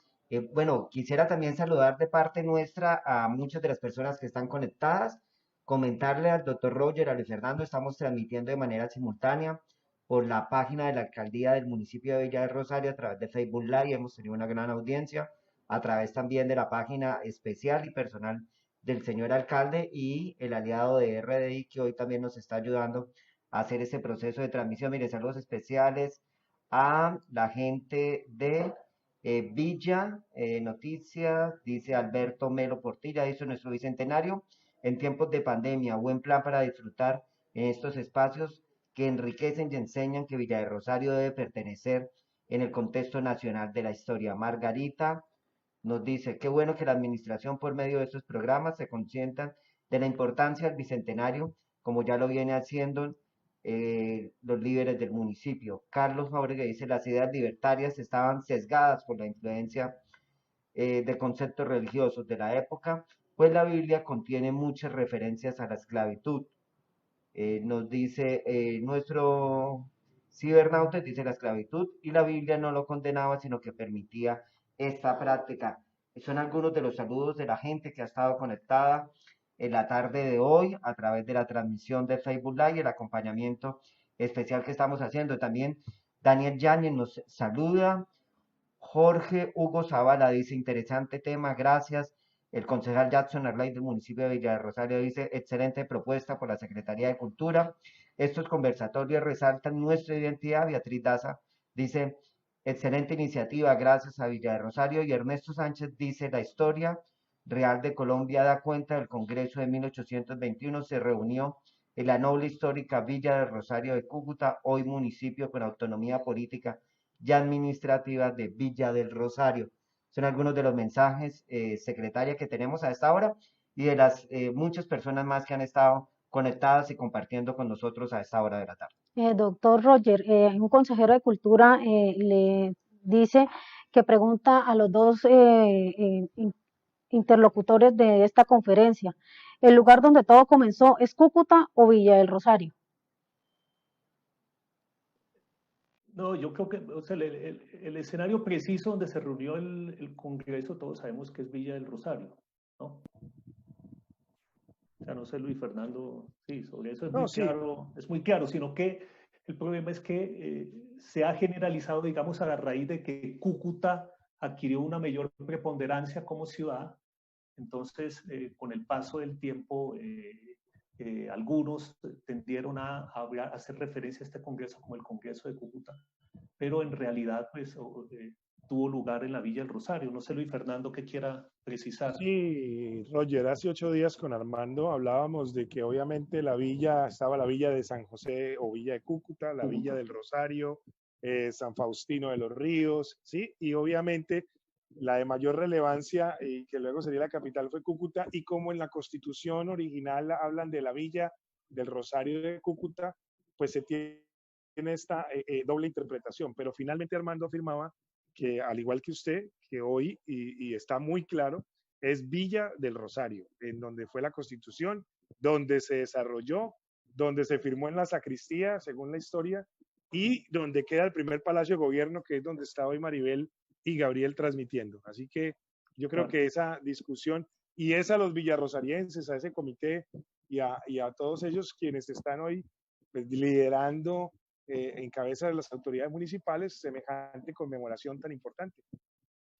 Bueno, quisiera también saludar de parte nuestra a muchas de las personas que están conectadas, comentarle al doctor Roger, a Luis Fernando, estamos transmitiendo de manera simultánea por la página de la alcaldía del municipio de Villa del Rosario a través de Facebook Live, hemos tenido una gran audiencia, a través también de la página especial y personal del señor alcalde y el aliado de RDI que hoy también nos está ayudando hacer ese proceso de transmisión. Mire, saludos especiales a la gente de Villa Noticias, dice Alberto Melo Portilla, dice nuestro bicentenario en tiempos de pandemia, buen plan para disfrutar en estos espacios que enriquecen y enseñan que Villa de Rosario debe pertenecer en el contexto nacional de la historia. Margarita nos dice, qué bueno que la administración por medio de estos programas se consientan de la importancia del bicentenario, como ya lo viene haciendo los líderes del municipio. Carlos Jauregui dice, las ideas libertarias estaban sesgadas por la influencia de conceptos religiosos de la época, pues la Biblia contiene muchas referencias a la esclavitud. Nos dice nuestro cibernauta, dice la esclavitud y la Biblia no lo condenaba, sino que permitía esta práctica. Son algunos de los saludos de la gente que ha estado conectada en la tarde de hoy a través de la transmisión de Facebook Live y el acompañamiento especial que estamos haciendo. También Daniel Yáñez nos saluda. Jorge Hugo Zavala dice, interesante tema, gracias. El concejal Jackson Arlay del municipio de Villa de Rosario dice, excelente propuesta por la Secretaría de Cultura. Estos conversatorios resaltan nuestra identidad. Beatriz Daza dice, excelente iniciativa, gracias a Villa de Rosario. Y Ernesto Sánchez dice, la historia real de Colombia da cuenta del Congreso de 1821, se reunió en la noble histórica Villa de Rosario de Cúcuta, hoy municipio con autonomía política y administrativa de Villa del Rosario. Son algunos de los mensajes, secretaria, que tenemos a esta hora y de las muchas personas más que han estado conectadas y compartiendo con nosotros a esta hora de la tarde. Doctor Roger, un consejero de Cultura le dice que pregunta a los dos interlocutores de esta conferencia, ¿el lugar donde todo comenzó es Cúcuta o Villa del Rosario? No, yo creo que o sea, el escenario preciso donde se reunió el Congreso, todos sabemos que es Villa del Rosario, ¿no? O sea, no sé, Luis Fernando, sí, sobre eso es muy claro, es muy claro, sino que el problema es que se ha generalizado, digamos, a la raíz de que Cúcuta adquirió una mayor preponderancia como ciudad. Entonces, con el paso del tiempo, algunos tendieron a hacer referencia a este congreso como el Congreso de Cúcuta, pero en realidad pues, tuvo lugar en la Villa del Rosario. No sé, Luis Fernando, qué quiera precisar. Sí, Roger, hace 8 días con Armando hablábamos de que obviamente la villa, estaba la villa de San José o villa de Cúcuta, la villa del Rosario, San Faustino de los Ríos, ¿sí? Y obviamente la de mayor relevancia y que luego sería la capital fue Cúcuta, y como en la constitución original hablan de la villa del Rosario de Cúcuta, pues se tiene esta doble interpretación, pero finalmente Armando afirmaba que al igual que usted, que hoy, y está muy claro, es Villa del Rosario, en donde fue la Constitución, donde se desarrolló, donde se firmó en la sacristía, según la historia, y donde queda el primer Palacio de Gobierno, que es donde está hoy Maribel y Gabriel transmitiendo. Así que yo creo que esa discusión, y es a los villarrosarienses, a ese comité y a todos ellos quienes están hoy pues, liderando en cabeza de las autoridades municipales semejante conmemoración tan importante.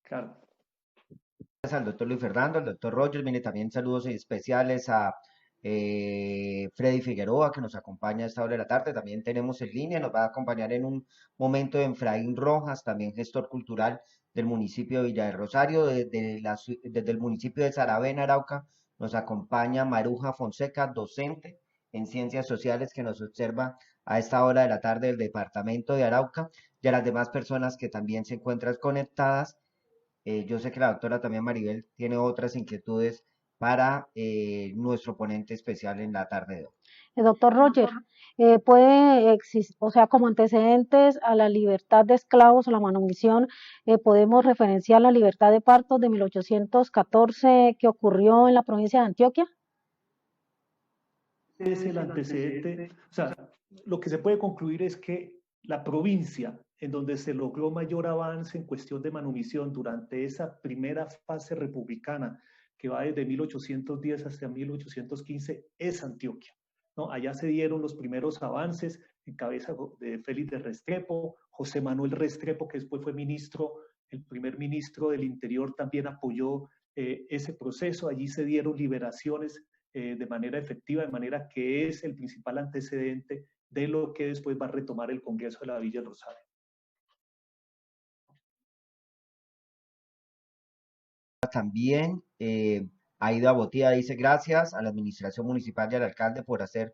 Claro. Al doctor Luis Fernando, al doctor Roger, viene también saludos especiales a Freddy Figueroa, que nos acompaña a esta hora de la tarde. También tenemos en línea, nos va a acompañar en un momento Efraín Rojas, también gestor cultural del municipio de Villa del Rosario. Desde el municipio de Saravena, Arauca, nos acompaña Maruja Fonseca, docente en ciencias sociales, que nos observa a esta hora de la tarde del departamento de Arauca, y a las demás personas que también se encuentran conectadas. Yo sé que la doctora también Maribel tiene otras inquietudes para nuestro ponente especial en la tarde de hoy. Doctor Roger, puede existir, o sea, como antecedentes a la libertad de esclavos o la manumisión, podemos referenciar la libertad de partos de 1814 que ocurrió en la provincia de Antioquia. Es el antecedente, o sea, lo que se puede concluir es que la provincia en donde se logró mayor avance en cuestión de manumisión durante esa primera fase republicana, que va desde 1810 hasta 1815, es Antioquia, ¿no? Allá se dieron los primeros avances en cabeza de Félix de Restrepo, José Manuel Restrepo, que después fue ministro, el primer ministro del Interior, también apoyó ese proceso. Allí se dieron liberaciones de manera efectiva, de manera que es el principal antecedente de lo que después va a retomar el Congreso de la Villa del Rosario. También Aida Botía dice gracias a la administración municipal y al alcalde por hacer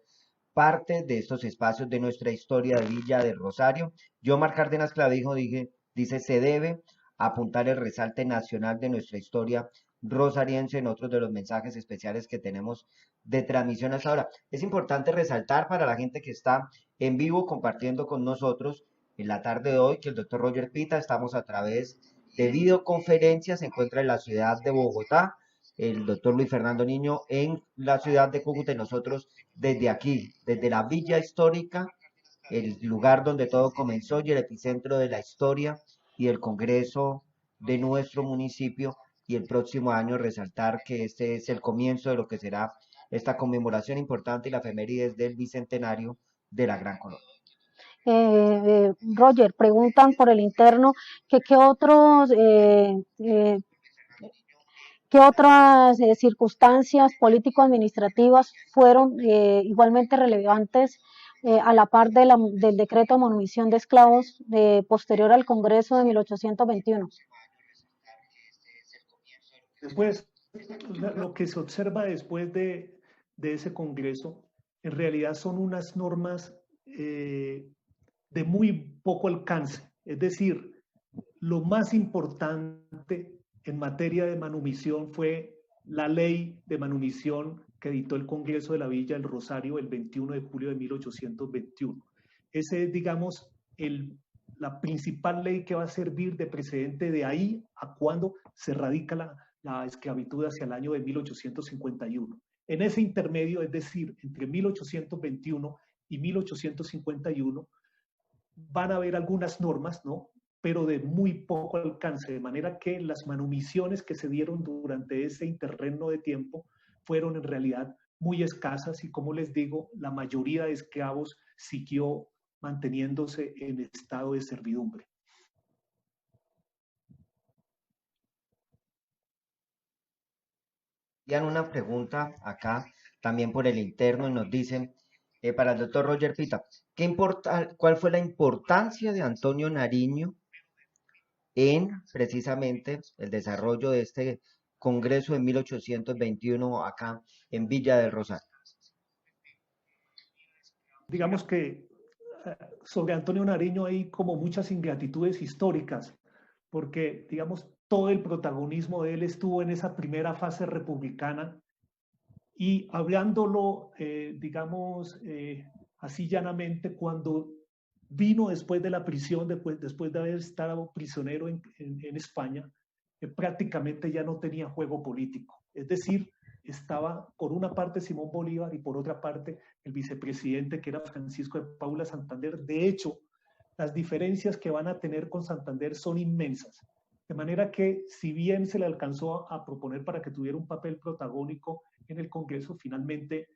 parte de estos espacios de nuestra historia de Villa del Rosario. Yomar Cárdenas Clavijo dice se debe apuntar el resalte nacional de nuestra historia rosariense en otros de los mensajes especiales que tenemos de transmisión hasta ahora. Es importante resaltar para la gente que está en vivo compartiendo con nosotros en la tarde de hoy que el doctor Roger Pita, estamos a través de videoconferencia, se encuentra en la ciudad de Bogotá, el doctor Luis Fernando Niño en la ciudad de Cúcuta, y nosotros desde aquí, desde la Villa Histórica, el lugar donde todo comenzó y el epicentro de la historia y el Congreso de nuestro municipio, y el próximo año resaltar que este es el comienzo de lo que será esta conmemoración importante y la efemérides del bicentenario de la Gran Colombia. Roger, preguntan por el interno que qué otros ¿qué otras circunstancias político-administrativas fueron igualmente relevantes a la par de del decreto de manumición de esclavos posterior al Congreso de 1821? Después, lo que se observa después de ese Congreso, en realidad son unas normas de muy poco alcance. Es decir, lo más importante en materia de manumisión fue la ley de manumisión que editó el Congreso de la Villa del Rosario el 21 de julio de 1821. Ese es, digamos, la principal ley que va a servir de precedente de ahí a cuando se radica la esclavitud hacia el año de 1851. En ese intermedio, es decir, entre 1821 y 1851, van a haber algunas normas, ¿no? Pero de muy poco alcance, de manera que las manumisiones que se dieron durante ese interregno de tiempo fueron en realidad muy escasas y, como les digo, la mayoría de esclavos siguió manteniéndose en estado de servidumbre. Una pregunta acá también por el interno y nos dicen, para el doctor Roger Pita, ¿cuál fue la importancia de Antonio Nariño en precisamente el desarrollo de este Congreso de 1821 acá en Villa del Rosario? Digamos que sobre Antonio Nariño hay como muchas ingratitudes históricas, porque, digamos, todo el protagonismo de él estuvo en esa primera fase republicana y hablándolo, digamos, así llanamente, cuando vino después de la prisión, después de haber estado prisionero en España, prácticamente ya no tenía juego político. Es decir, estaba por una parte Simón Bolívar y por otra parte el vicepresidente que era Francisco de Paula Santander. De hecho, las diferencias que van a tener con Santander son inmensas. De manera que si bien se le alcanzó a proponer para que tuviera un papel protagónico en el Congreso, finalmente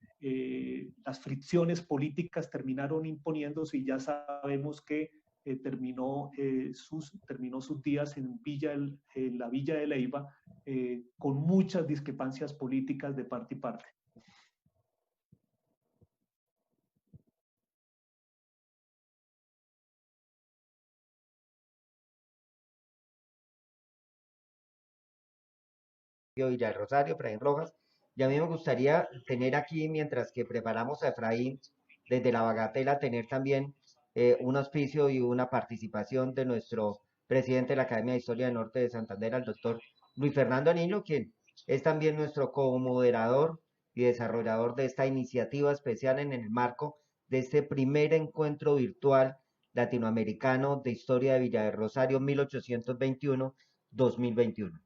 las fricciones políticas terminaron imponiéndose y ya sabemos que terminó sus días en la Villa de Leyva con muchas discrepancias políticas de parte y parte. Villa del Rosario, Efraín Rojas, y a mí me gustaría tener aquí, mientras que preparamos a Efraín desde la Bagatela, tener también un auspicio y una participación de nuestro presidente de la Academia de Historia del Norte de Santander, al doctor Luis Fernando Niño, quien es también nuestro co-moderador y desarrollador de esta iniciativa especial en el marco de este primer encuentro virtual latinoamericano de historia de Villa del Rosario 1821-2021.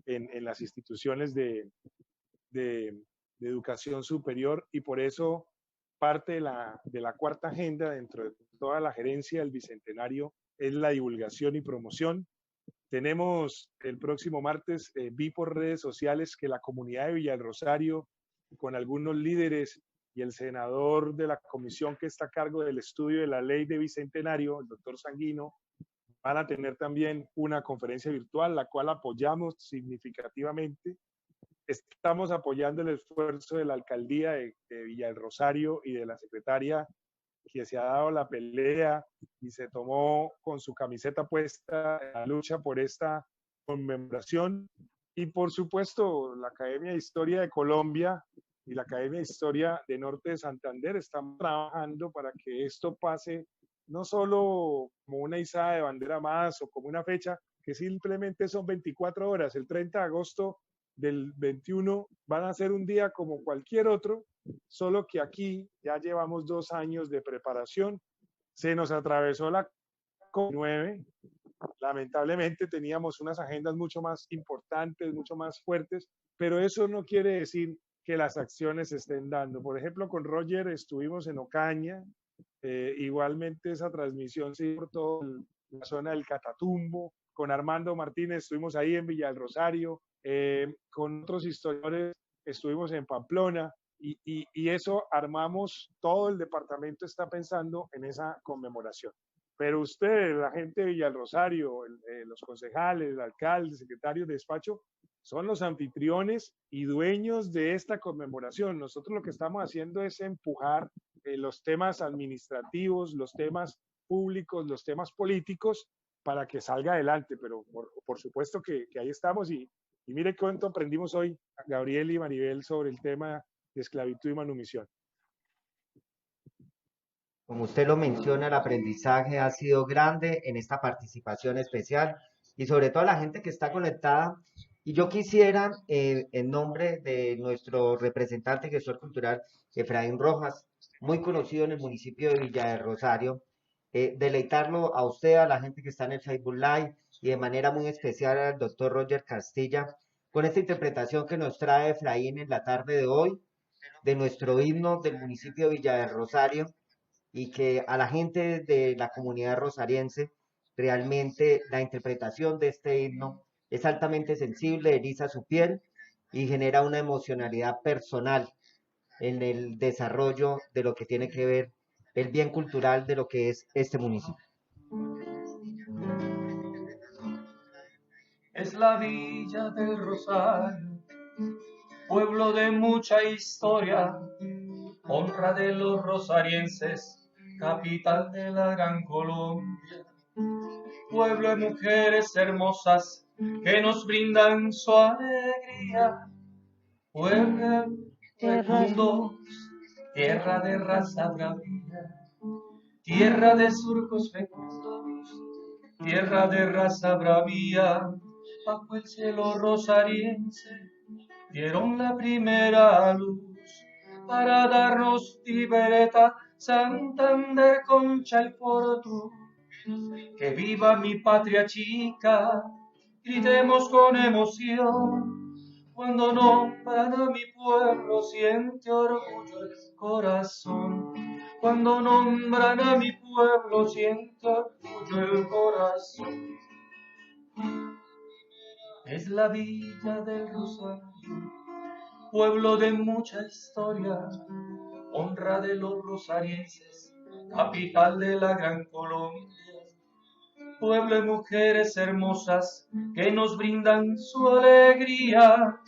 En las instituciones de educación superior y por eso parte de la cuarta agenda dentro de toda la gerencia del Bicentenario es la divulgación y promoción. Tenemos el próximo martes, vi por redes sociales que la comunidad de Villa del Rosario, con algunos líderes y el senador de la comisión que está a cargo del estudio de la ley de Bicentenario, el doctor Sanguino, van a tener también una conferencia virtual, la cual apoyamos significativamente. Estamos apoyando el esfuerzo de la alcaldía de Villa del Rosario y de la secretaria que se ha dado la pelea y se tomó con su camiseta puesta la lucha por esta conmemoración. Y por supuesto, la Academia de Historia de Colombia y la Academia de Historia de Norte de Santander están trabajando para que esto pase no solo como una izada de bandera más o como una fecha, que simplemente son 24 horas. El 30 de agosto del 21 van a ser un día como cualquier otro, solo que aquí ya llevamos 2 años de preparación. Se nos atravesó la COVID-19. Lamentablemente teníamos unas agendas mucho más importantes, mucho más fuertes, pero eso no quiere decir que las acciones se estén dando. Por ejemplo, con Roger estuvimos en Ocaña, igualmente esa transmisión sí por toda la zona del Catatumbo, con Armando Martínez estuvimos ahí en Villa del Rosario, con otros historiadores estuvimos en Pamplona, y eso armamos, todo el departamento está pensando en esa conmemoración. Pero ustedes, la gente de Villa del Rosario, los concejales, el alcalde, el secretario de despacho, son los anfitriones y dueños de esta conmemoración. Nosotros lo que estamos haciendo es empujar los temas administrativos, los temas públicos, los temas políticos para que salga adelante, pero por supuesto que ahí estamos y mire cuánto aprendimos hoy, Gabriel y Maribel, sobre el tema de esclavitud y manumisión. Como usted lo menciona, el aprendizaje ha sido grande en esta participación especial y sobre todo la gente que está conectada. Y yo quisiera, en nombre de nuestro representante y gestor cultural, Efraín Rojas, muy conocido en el municipio de Villa del Rosario, deleitarlo a usted, a la gente que está en el Facebook Live y de manera muy especial al doctor Roger Castilla, con esta interpretación que nos trae Efraín en la tarde de hoy de nuestro himno del municipio de Villa del Rosario y que a la gente de la comunidad rosariense realmente la interpretación de este himno es altamente sensible, eriza su piel y genera una emocionalidad personal en el desarrollo de lo que tiene que ver el bien cultural de lo que es este municipio. Es la Villa del Rosario, pueblo de mucha historia, honra de los rosarienses, capital de la Gran Colombia. Pueblo de mujeres hermosas que nos brindan su alegría. Pueblo fecundos, tierra de raza bravía, tierra de surcos fecundos, tierra de raza bravía. Bajo el cielo rosariense dieron la primera luz para darnos libertad. Santander, Concha y Porto, que viva mi patria chica, gritemos con emoción. Cuando nombran a mi pueblo siente orgullo el corazón. Cuando nombran a mi pueblo siente orgullo el corazón. Es la Villa del Rosario, pueblo de mucha historia, honra de los rosarienses, capital de la Gran Colombia. Pueblo de mujeres hermosas que nos brindan su alegría,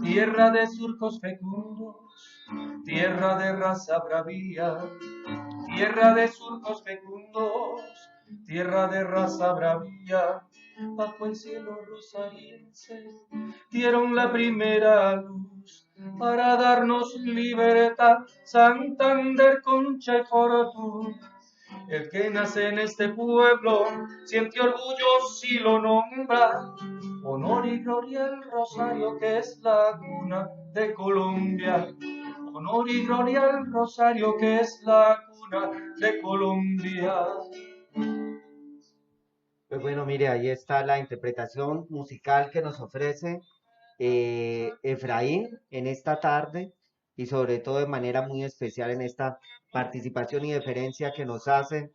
tierra de surcos fecundos, tierra de raza bravía, tierra de surcos fecundos, tierra de raza bravía. Bajo el cielo rosariense dieron la primera luz para darnos libertad. Santander, Concha y Fortuna, el que nace en este pueblo siente orgullo si lo nombra. Honor y gloria al Rosario, que es la cuna de Colombia. Honor y gloria al Rosario, que es la cuna de Colombia. Pues bueno, mire, ahí está la interpretación musical que nos ofrece Efraín en esta tarde y sobre todo de manera muy especial en esta participación y deferencia que nos hacen,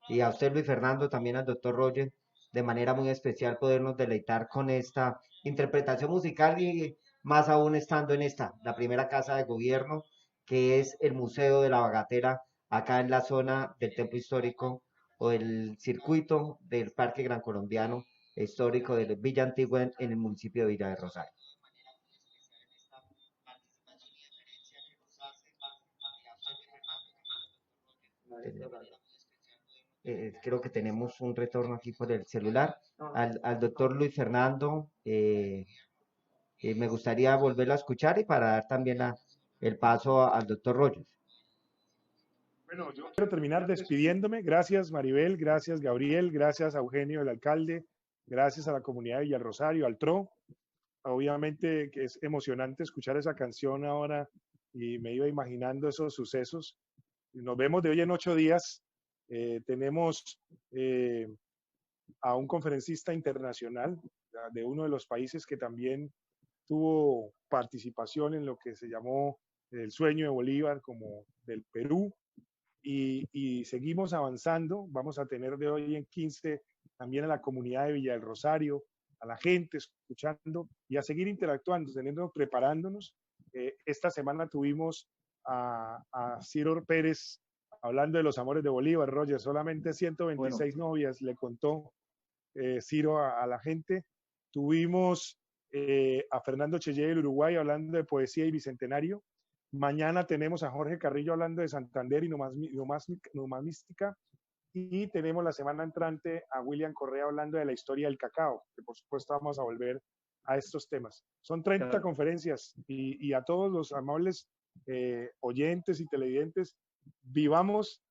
y a usted, Luis Fernando, también al doctor Roger, de manera muy especial podernos deleitar con esta interpretación musical y más aún estando en esta, la primera casa de gobierno, que es el Museo de la Bagatela, acá en la zona del Templo Histórico o el circuito del Parque Gran Colombiano histórico de Villa Antigua en el municipio de Villa de Rosario. Creo que tenemos un retorno aquí por el celular. Al doctor Luis Fernando, me gustaría volverlo a escuchar y para dar también el paso al doctor Rogers. Bueno, yo quiero terminar despidiéndome. Gracias, Maribel, gracias, Gabriel, gracias a Eugenio, el alcalde, gracias a la comunidad de Villarrosario, al TRO. Obviamente que es emocionante escuchar esa canción ahora y me iba imaginando esos sucesos. Nos vemos de hoy en 8 días. Tenemos a un conferencista internacional de uno de los países que también tuvo participación en lo que se llamó el sueño de Bolívar, como del Perú, y seguimos avanzando. Vamos a tener de hoy en 15 también a la comunidad de Villa del Rosario, a la gente escuchando y a seguir interactuando, preparándonos. Esta semana tuvimos a Ciro Pérez hablando de los amores de Bolívar. Roger, solamente 126 novias le contó Ciro a la gente. Tuvimos a Fernando Cheyé del Uruguay hablando de poesía y bicentenario. Mañana tenemos a Jorge Carrillo hablando de Santander y numismática. Y tenemos la semana entrante a William Correa hablando de la historia del cacao, que por supuesto vamos a volver a estos temas. Son 30 conferencias y a todos los amables oyentes y televidentes, vivamos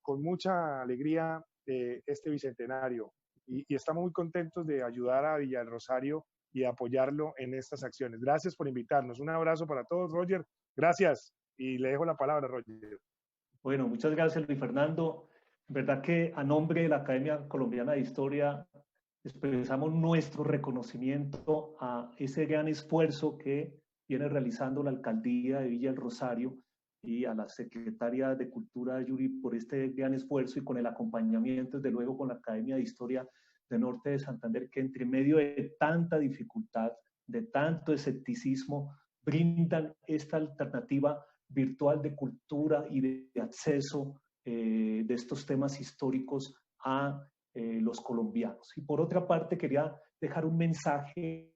con mucha alegría este bicentenario y estamos muy contentos de ayudar a Villa del Rosario y de apoyarlo en estas acciones. Gracias por invitarnos. Un abrazo para todos, Roger. Gracias. Y le dejo la palabra, Roger. Bueno, muchas gracias, Luis Fernando. Verdad que a nombre de la Academia Colombiana de Historia expresamos nuestro reconocimiento a ese gran esfuerzo que viene realizando la alcaldía de Villa del Rosario y a la secretaria de Cultura, Yuri, por este gran esfuerzo y con el acompañamiento, desde luego, con la Academia de Historia de Norte de Santander, que entre medio de tanta dificultad, de tanto escepticismo, brindan esta alternativa virtual de cultura y de acceso de estos temas históricos a los colombianos. Y por otra parte, quería dejar un mensaje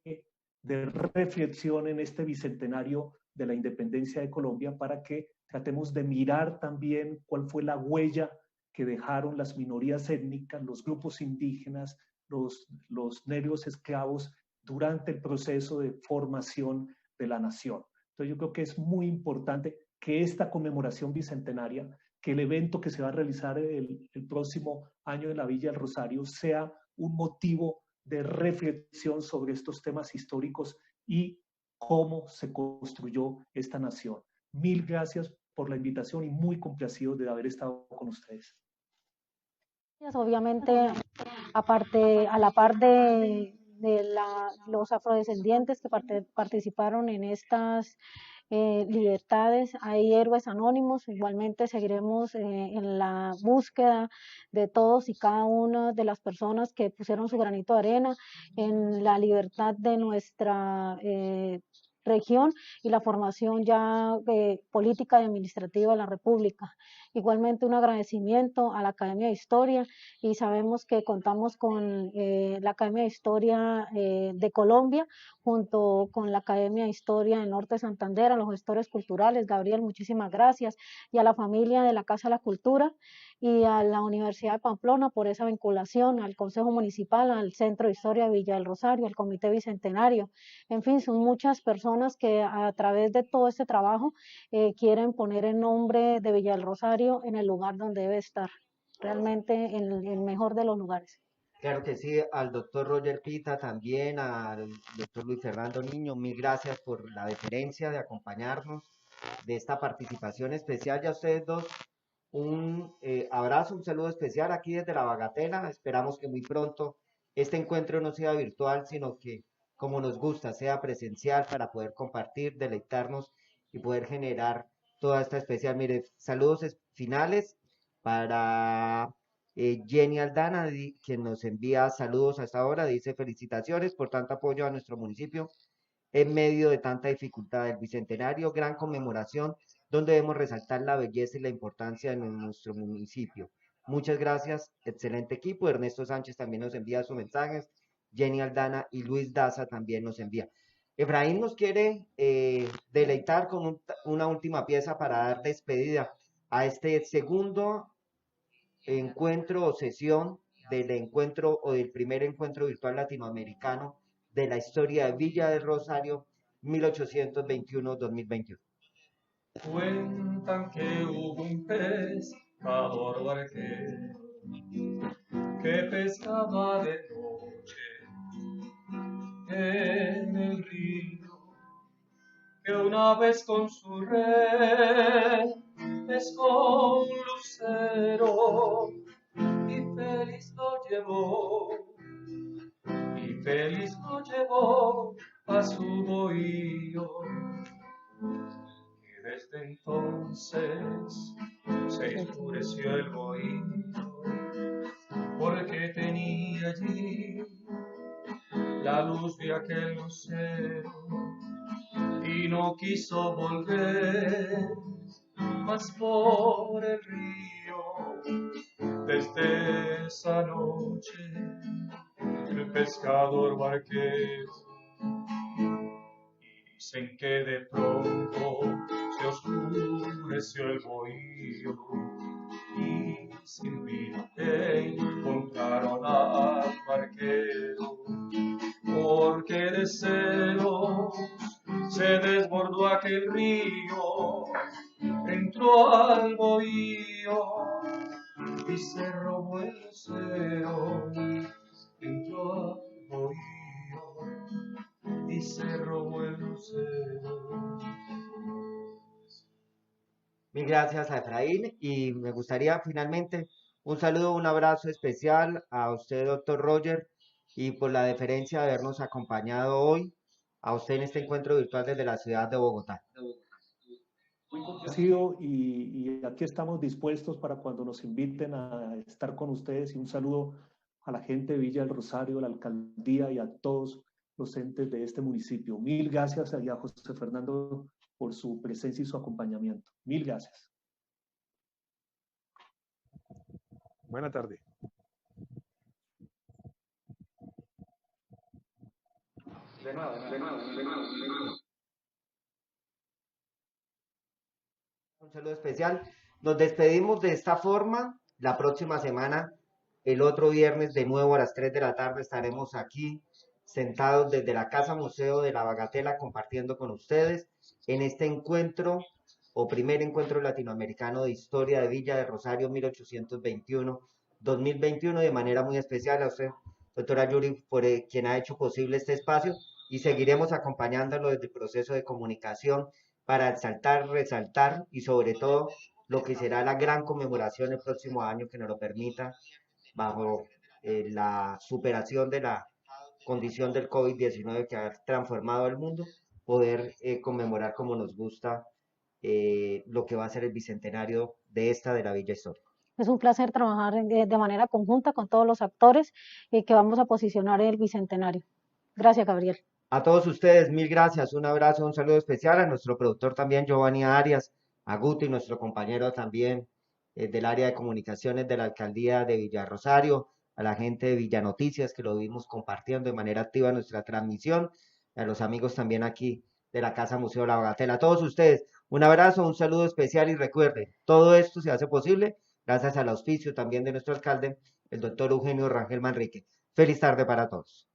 de reflexión en este bicentenario de la independencia de Colombia para que tratemos de mirar también cuál fue la huella que dejaron las minorías étnicas, los grupos indígenas, los negros esclavos durante el proceso de formación de la nación. Entonces yo creo que es muy importante que esta conmemoración bicentenaria, que el evento que se va a realizar el próximo año en la Villa del Rosario sea un motivo de reflexión sobre estos temas históricos y cómo se construyó esta nación. Mil gracias por la invitación y muy complacido de haber estado con ustedes. Obviamente, aparte, a la par de los afrodescendientes que participaron en estas libertades, hay héroes anónimos. Igualmente seguiremos en la búsqueda de todos y cada una de las personas que pusieron su granito de arena en la libertad de nuestra región y la formación ya política y administrativa de la República. Igualmente un agradecimiento a la Academia de Historia, y sabemos que contamos con la Academia de Historia de Colombia junto con la Academia de Historia del Norte de Santander, a los gestores culturales. Gabriel, muchísimas gracias, y a la familia de la Casa de la Cultura y a la Universidad de Pamplona por esa vinculación, al Consejo Municipal, al Centro de Historia de Villa del Rosario, al Comité Bicentenario. En fin, son muchas personas que a través de todo este trabajo quieren poner el nombre de Villa del Rosario en el lugar donde debe estar, realmente en el mejor de los lugares. Claro que sí, al doctor Roger Pita también, al doctor Luis Fernando Niño, mil gracias por la deferencia de acompañarnos, de esta participación especial. Y a ustedes dos, un abrazo, un saludo especial aquí desde La Bagatela. Esperamos que muy pronto este encuentro no sea virtual, sino que, como nos gusta, sea presencial para poder compartir, deleitarnos y poder generar toda esta especial. Mire, saludos finales para Jenny Aldana, quien nos envía saludos hasta ahora. Dice: felicitaciones por tanto apoyo a nuestro municipio en medio de tanta dificultad del bicentenario, gran conmemoración donde debemos resaltar la belleza y la importancia de nuestro municipio. Muchas gracias, excelente equipo. Ernesto Sánchez también nos envía sus mensajes, Jenny Aldana y Luis Daza también nos envía. Efraín nos quiere deleitar con una última pieza para dar despedida a este segundo encuentro o sesión del encuentro o del primer encuentro virtual latinoamericano de la historia de Villa del Rosario 1821-2021. Cuentan que hubo un pescador barquero que pescaba de noche en el río, que una vez con su red pescó un lucero y feliz lo llevó a su bohío. Y desde entonces se enfureció el bohío, porque tenía allí la luz de aquel lucero, y no quiso volver más por el río. Desde esa noche el pescador barquero, dicen que de pronto se oscureció el bohío y sin vida encontraron al barquero, porque de celos se desbordó aquel río, entró al bohío y se robó el lucero, entró al bohío y se robó el lucero. Mil gracias a Efraín, y me gustaría finalmente un saludo, un abrazo especial a usted, doctor Roger, y por la deferencia de habernos acompañado hoy, a usted en este encuentro virtual desde la ciudad de Bogotá. muy complacido y aquí estamos dispuestos para cuando nos inviten a estar con ustedes y un saludo a la gente de Villa del Rosario, a la alcaldía y a todos los entes de este municipio. Mil gracias a José Fernando por su presencia y su acompañamiento. Mil gracias. Buena tarde. De nuevo. Un saludo especial. Nos despedimos de esta forma. La próxima semana, el otro viernes, de nuevo a las 3 de la tarde, estaremos aquí sentados desde la Casa Museo de la Bagatela compartiendo con ustedes en este encuentro o primer encuentro latinoamericano de historia de Villa de Rosario 1821-2021, de manera muy especial a usted, doctora Yuri, por quien ha hecho posible este espacio, y seguiremos acompañándolo desde el proceso de comunicación para exaltar, resaltar y sobre todo lo que será la gran conmemoración el próximo año que nos lo permita, bajo la superación de la condición del COVID-19 que ha transformado el mundo, poder conmemorar como nos gusta lo que va a ser el bicentenario de la Villa Histórica. Es un placer trabajar de manera conjunta con todos los actores que vamos a posicionar el bicentenario. Gracias, Gabriel. A todos ustedes, mil gracias, un abrazo, un saludo especial a nuestro productor también, Giovanni Arias, a Guti, nuestro compañero también del área de comunicaciones de la alcaldía de Villarrosario, a la gente de Villanoticias que lo vimos compartiendo de manera activa nuestra transmisión, a los amigos también aquí de la Casa Museo La Bagatela. A todos ustedes, un abrazo, un saludo especial y recuerden, todo esto se hace posible gracias al auspicio también de nuestro alcalde, el doctor Eugenio Rangel Manrique. Feliz tarde para todos.